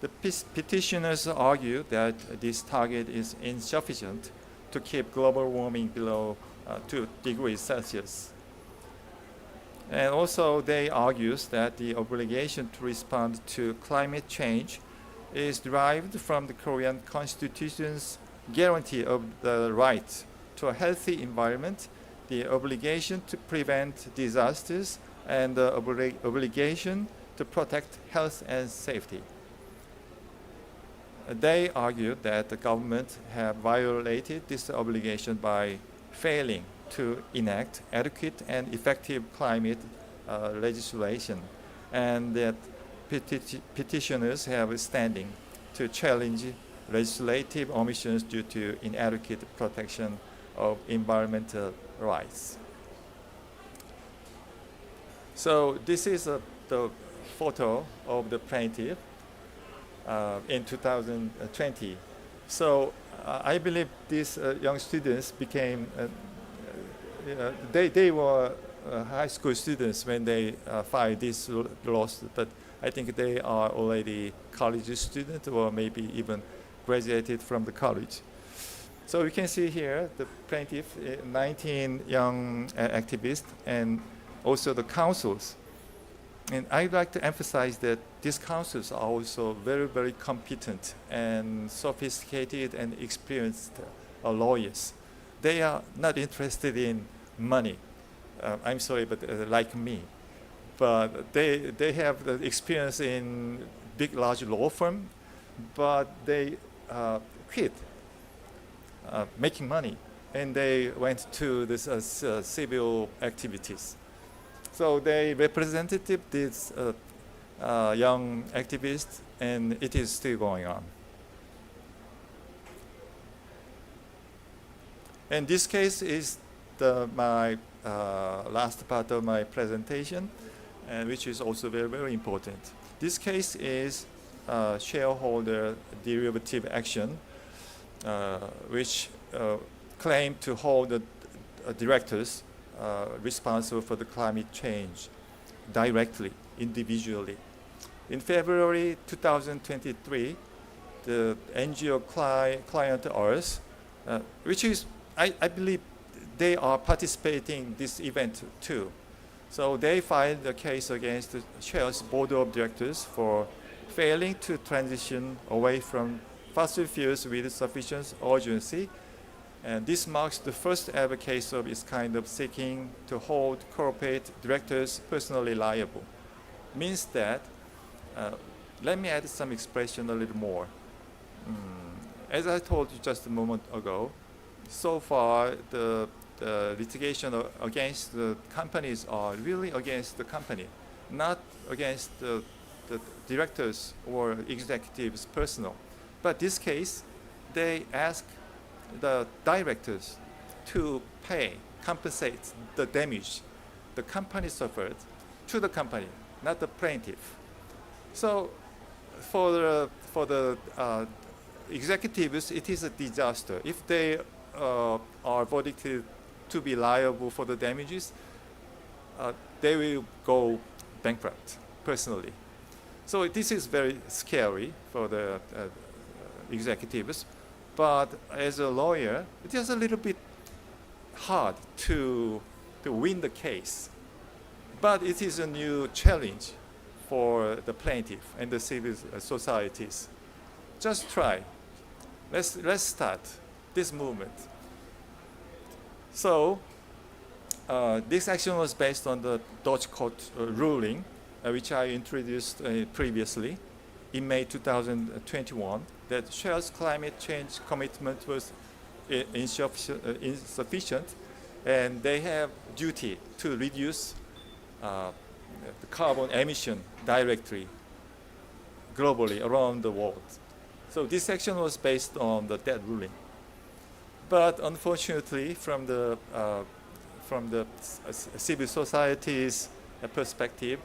The petitioners argue that this target is insufficient to keep global warming below 2 degrees Celsius. And also they argue that the obligation to respond to climate change is derived from the Korean Constitution's guarantee of the right to a healthy environment, the obligation to prevent disasters, and the obligation to protect health and safety. They argue that the government have violated this obligation by failing to enact adequate and effective climate legislation, and that petitioners have a standing to challenge legislative omissions due to inadequate protection of environmental rights. So this is the photo of the plaintiff in 2020. So I believe these young students became, they were high school students when they filed this lawsuit, but I think they are already college students or maybe even graduated from the college. So you can see here the plaintiff, 19 young activists, and also the councils. And I'd like to emphasize that these councils are also very, very competent and sophisticated and experienced lawyers. They are not interested in money. I'm sorry, but like me. But they have the experience in big, large law firm, but they quit making money, and they went to this civil activities. So they represented these young activists, and it is still going on. And this case is my last part of my presentation, which is also very, very important. This case is shareholder derivative action, which claim to hold the directors responsible for the climate change directly, individually. In February 2023, the NGO client ours, which is, I believe they are participating in this event too. So they filed a case against the Shell's board of directors for failing to transition away from fossil fuels with sufficient urgency. And this marks the first ever case of its kind of seeking to hold corporate directors personally liable. Means that, let me add some expression a little more. As I told you just a moment ago, so far the litigation against the companies are really against the company, not against the directors or executives personal. But this case, they ask the directors to compensate the damage the company suffered to the company, not the plaintiff. So for the executives, it is a disaster. If they are verdicted to be liable for the damages, they will go bankrupt personally. So this is very scary for the executives. But as a lawyer, it is a little bit hard to win the case. But it is a new challenge for the plaintiff and the civil societies. Just try. Let's start this movement. So this action was based on the Dutch court ruling, which I introduced previously in May 2021, that Shell's climate change commitment was insufficient, and they have duty to reduce the carbon emission directly, globally around the world. So this action was based on that ruling. But unfortunately, from the civil society's perspective,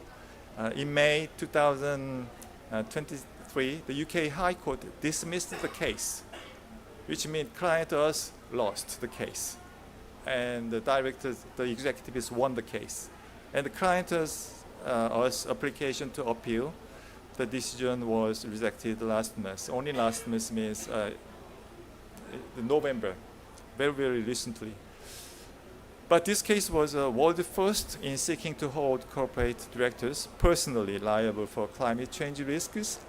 in May 2023, the UK High Court dismissed the case, which means client us lost the case, and the directors, the executives won the case, and the client us application to appeal, the decision was rejected last month. Only last month means November, very recently. But this case was world first in seeking to hold corporate directors personally liable for climate change risks,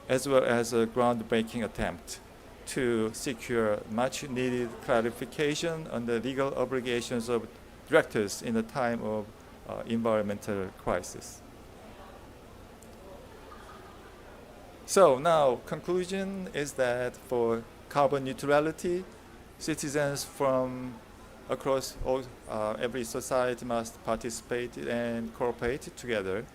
as well as a groundbreaking attempt to secure much needed clarification on the legal obligations of directors in a time of environmental crisis. So now, conclusion is that for carbon neutrality, citizens from across all, every society must participate and cooperate together.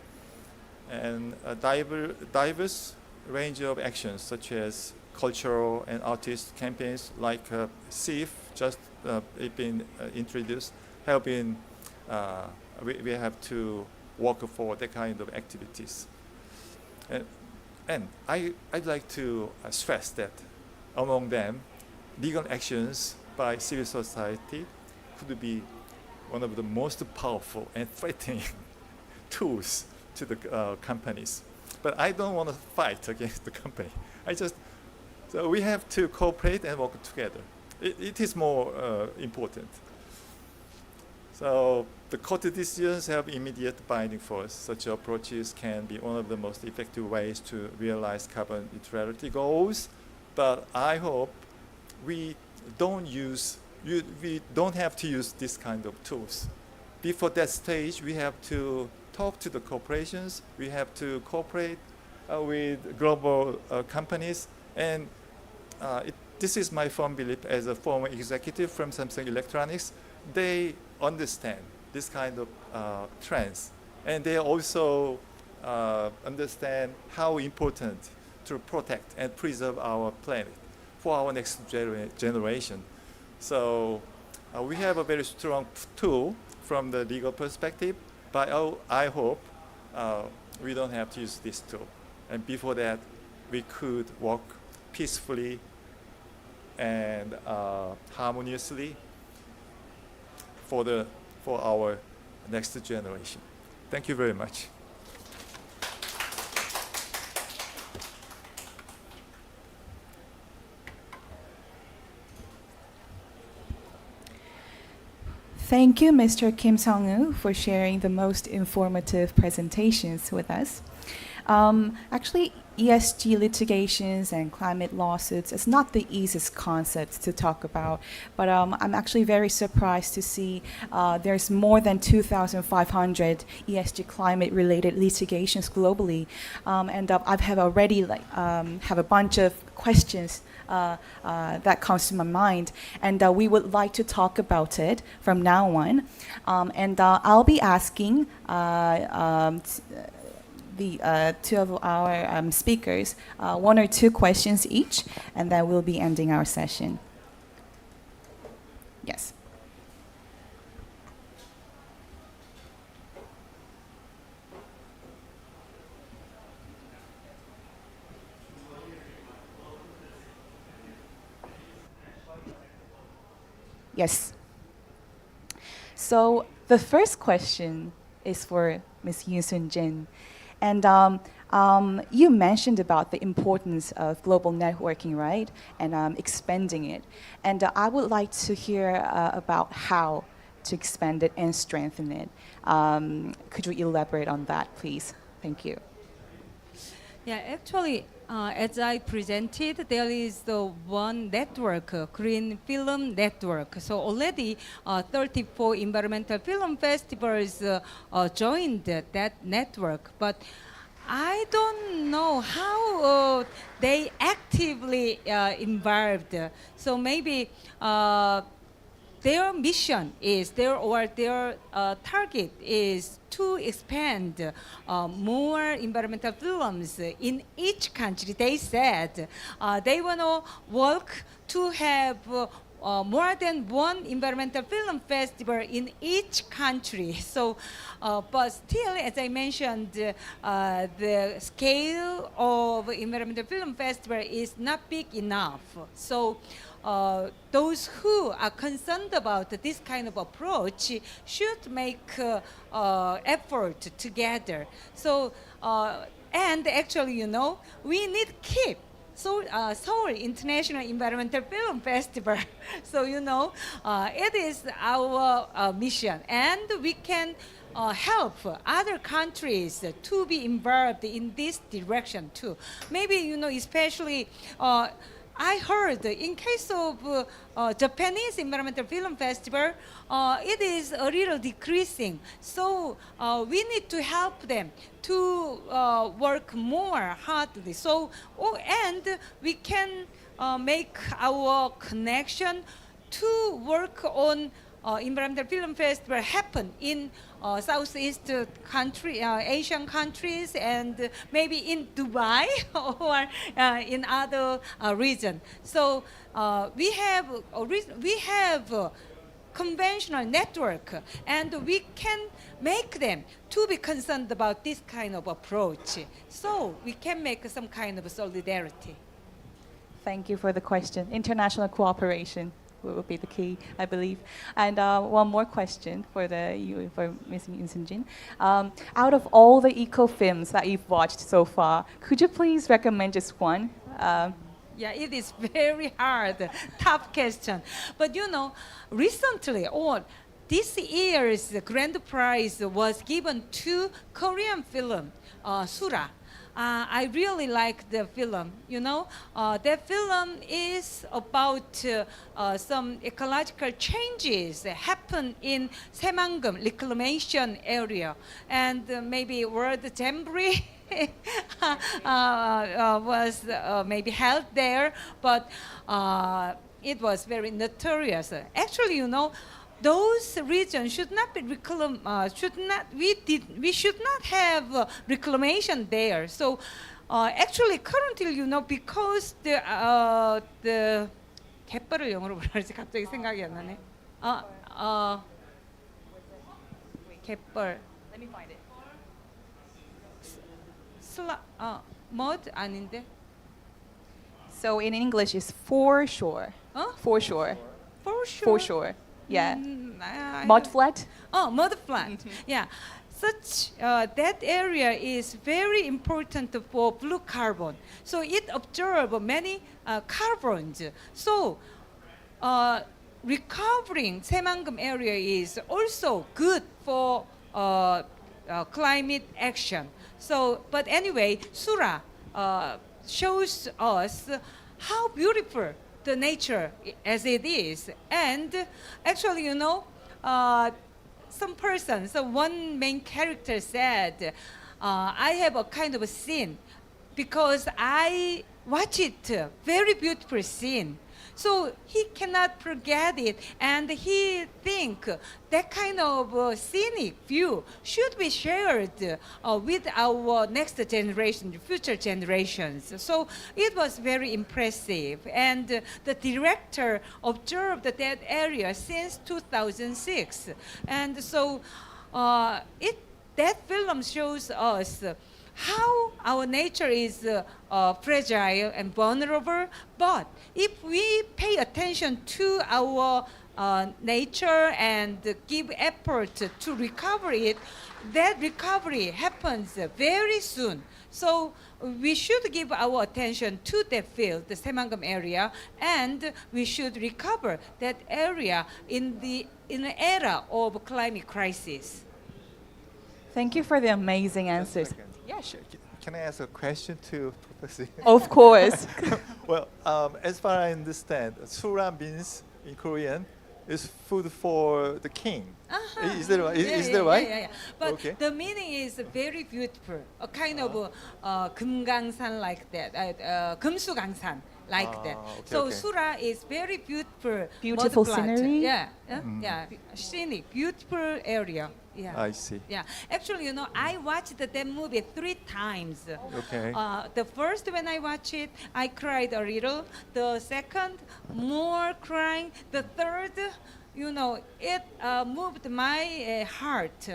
And a diverse range of actions, such as cultural and artist campaigns like SIF, just been introduced, have been, we have to work for that kind of activities. And I'd like to stress that among them, legal actions by civil society could be one of the most powerful and threatening tools to the companies. But I don't want to fight against the company. So we have to cooperate and work together. It is more important. So the court decisions have immediate binding force. Such approaches can be one of the most effective ways to realize carbon neutrality goals. But I hope we don't have to use this kind of tools. Before that stage, we have to talk to the corporations. We have to cooperate with global companies. And this is my firm belief as a former executive from Samsung Electronics. They understand this kind of trends. And they also understand how important to protect and preserve our planet for our next generation. So we have a very strong tool from the legal perspective, but I hope we don't have to use this tool. And before that, we could work peacefully and harmoniously for our next generation. Thank you very much. Thank you, Mr. Kim Sung-woo, for sharing the most informative presentations with us. Actually, ESG litigations and climate lawsuits is not the easiest concept to talk about, but I'm actually very surprised to see there's more than 2,500 ESG climate-related litigations globally, and I have already have a bunch of questions that comes to my mind, and we would like to talk about it from now on, and I'll be asking the two of our speakers one or two questions each, and then we'll be ending our session. Yes. Yes. So the first question is for Ms. Yoon-Sun Jin. And you mentioned about the importance of global networking, right? And expanding it. And I would like to hear about how to expand it and strengthen it. Could you elaborate on that, please? Thank you. Yeah, actually, as I presented, there is the one network, Green Film Network. So already 34 environmental film festivals joined that network. But I don't know how they actively involved. So maybe their mission is their target is to expand more environmental films in each country. They said they want to work to have more than one environmental film festival in each country. So, but still, as I mentioned, the scale of environmental film festival is not big enough. So, those who are concerned about this kind of approach should make effort together. So, and actually, we need keep Seoul International Environmental Film Festival. So, it is our mission, and we can help other countries to be involved in this direction too. Maybe, especially I heard in case of Japanese Environmental Film Festival, it is a little decreasing. So we need to help them to work more hardly. So, and we can make our connection to work on environmental film festival happen in Southeast Asian countries, and maybe in Dubai or in other region. So we have a conventional network, and we can make them to be concerned about this kind of approach. So we can make some kind of solidarity. Thank you for the question. International cooperation will be the key, I believe. And one more question for Ms. Yoon Seung-jin. Out of all the eco films that you've watched so far, could you please recommend just one? Yeah, it is very hard, tough question. But recently, this year's grand prize was given to Korean film, Sura. I really like the film. That film is about some ecological changes that happen in Saemangeum reclamation area, and maybe World Jamboree was maybe held there, but it was very notorious. Actually, those regions should not be we should not have reclamation there. So actually currently, because the 갯벌을 영어로 뭐라 그러지? 갑자기 생각이 안 나네. 갯벌. Let me find it. mud 아닌데? So in English, it's foreshore. Foreshore. Foreshore. Foreshore. Yeah. I Mud don't- flat. Mud flat. Yeah. Such that area is very important for blue carbon. So it absorbs many carbons. So recovering Saemangeum area is also good for climate action. So, but anyway, Sura shows us how beautiful the nature as it is. And actually, some person, so one main character said, I have a kind of a scene because I watch it, very beautiful scene. So he cannot forget it, and he think that kind of scenic view should be shared with our next generation, future generations. So it was very impressive, and the director observed that area since 2006, and so that film shows us how our nature is fragile and vulnerable, but if we pay attention to our nature and give effort to recover it, that recovery happens very soon. So we should give our attention to that field, the Saemangeum area, and we should recover that area in an era of climate crisis. Thank you for the amazing answers. Yeah, sure. Can I ask a question to Professor? Of course. Well, as far as I understand, Sura means in Korean is food for the king. Uh-huh. Is that right? Is yeah, that right? Yeah. But Okay. the meaning is very beautiful, a kind of 금강산 like that, 금수강산 like that. Okay, So okay. Sura is very beautiful. Beautiful mud flat. scenery? Yeah, scenic, beautiful area. Yeah. I see. Yeah, actually, I watched that movie 3 times. Okay. The first, when I watched it, I cried a little. The second, more crying. The third, it moved my heart.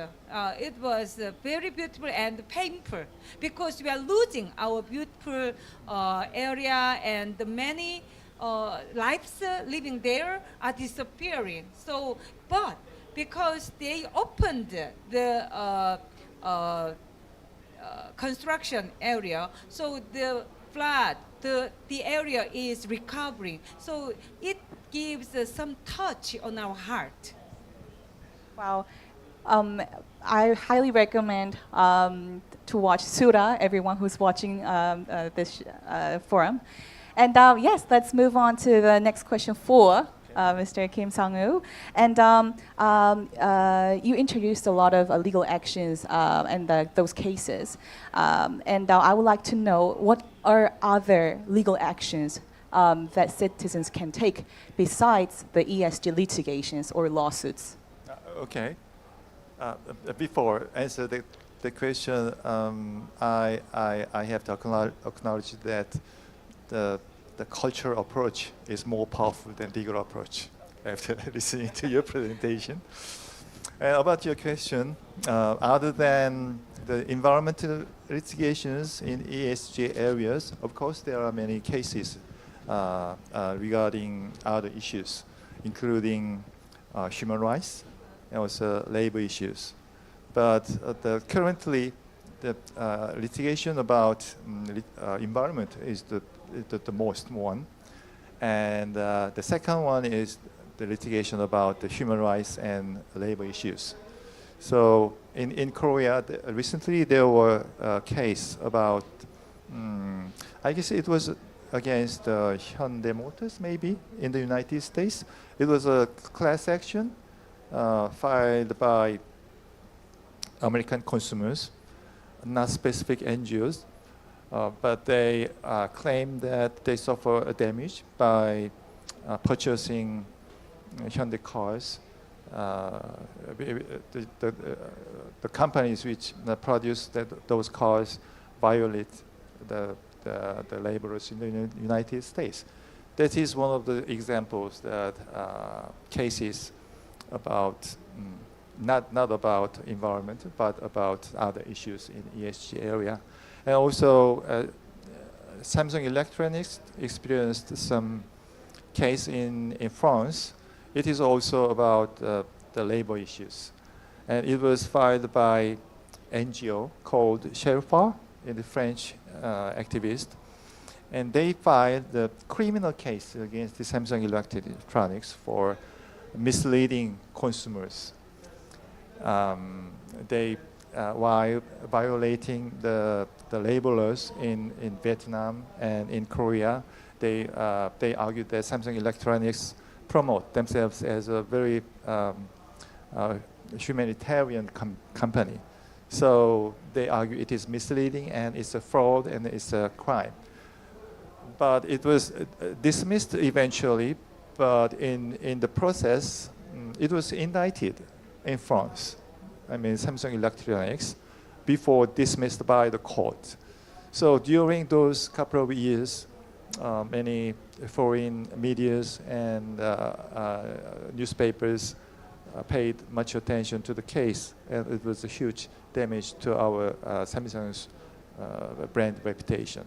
It was very beautiful and painful because we are losing our beautiful area, and the many lives living there are disappearing. So, but because they opened the construction area, so the flood, the area is recovering. So it gives some touch on our heart. Wow. I highly recommend to watch Sura, everyone who's watching this forum. And yes, let's move on to the next question for Mr. Kim Sang-woo. And you introduced a lot of legal actions and those cases. And I would like to know what are other legal actions that citizens can take besides the ESG litigations or lawsuits? Okay. Before answer the question, I have to acknowledge that the cultural approach is more powerful than legal approach after listening to your presentation. And about your question, other than the environmental litigations in ESG areas, of course there are many cases regarding other issues, including human rights and also labor issues. But currently, the litigation about environment is the most one. And the second one is the litigation about the human rights and labor issues. So in Korea, recently there were a case about, I guess it was against Hyundai Motors, maybe, in the United States. It was a class action filed by American consumers, not specific NGOs, but they claim that they suffer a damage by purchasing Hyundai cars. The companies which produce those cars violate the laborers in the United States. That is one of the examples that cases about not about environment, but about other issues in ESG area. And also, Samsung Electronics experienced some case in France. It is also about the labor issues. And it was filed by NGO called Sherpa, in the French activist. And they filed the criminal case against the Samsung Electronics for misleading consumers. They while violating the labor laws in Vietnam and in Korea, they argued that Samsung Electronics promote themselves as a very humanitarian company. So they argue it is misleading and it's a fraud and it's a crime. But it was dismissed eventually, but in the process, it was indicted in France. I mean, Samsung Electronics, before dismissed by the court. So during those couple of years, many foreign medias and newspapers paid much attention to the case, and it was a huge damage to our Samsung's brand reputation.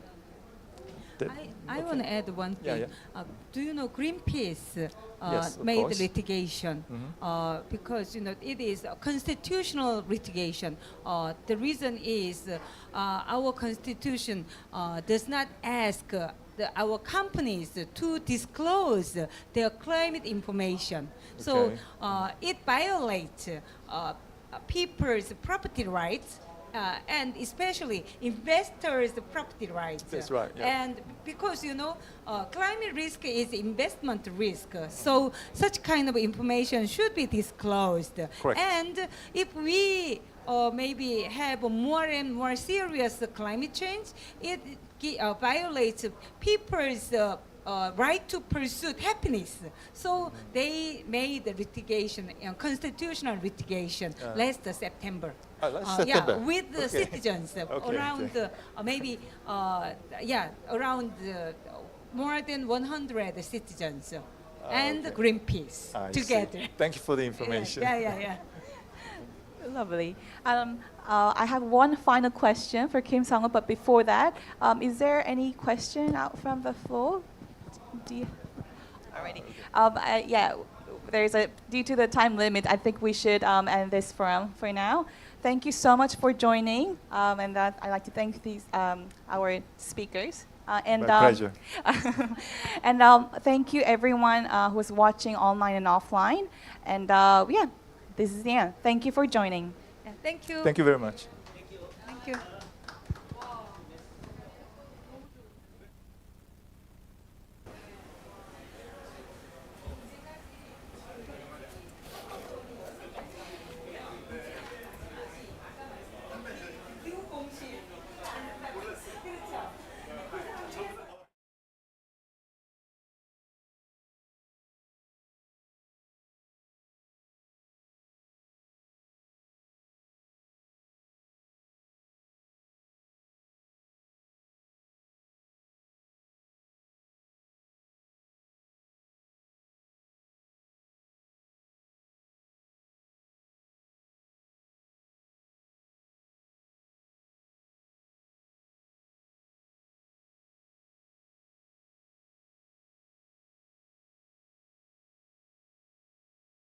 I want to add one thing. Yeah. Do you know Greenpeace Yes, of made course. litigation because it is a constitutional litigation. The reason is our constitution does not ask our companies to disclose their climate information. So Okay. it violates people's property rights and especially investors' property rights. That's right, yeah. And because climate risk is investment risk, so such kind of information should be disclosed. Correct. And if we maybe have a more and more serious climate change, it violates people's right to pursue happiness. So they made the litigation, constitutional litigation, last September. Last September. Yeah, with the Okay. citizens Okay, around okay. maybe around more than 100 citizens and okay. Greenpeace I see. together. Thank you for the information. Yeah. Lovely. I have one final question for Kim Sang-woo, but before that, is there any question out from the floor? Do you? Alrighty. Yeah, due to the time limit, I think we should end this forum for now. Thank you so much for joining, and I'd like to thank our speakers. My pleasure. And thank you everyone who was watching online and offline. And yeah, this is the end. Thank you for joining. Yeah, thank you. Thank you very much. Thank you.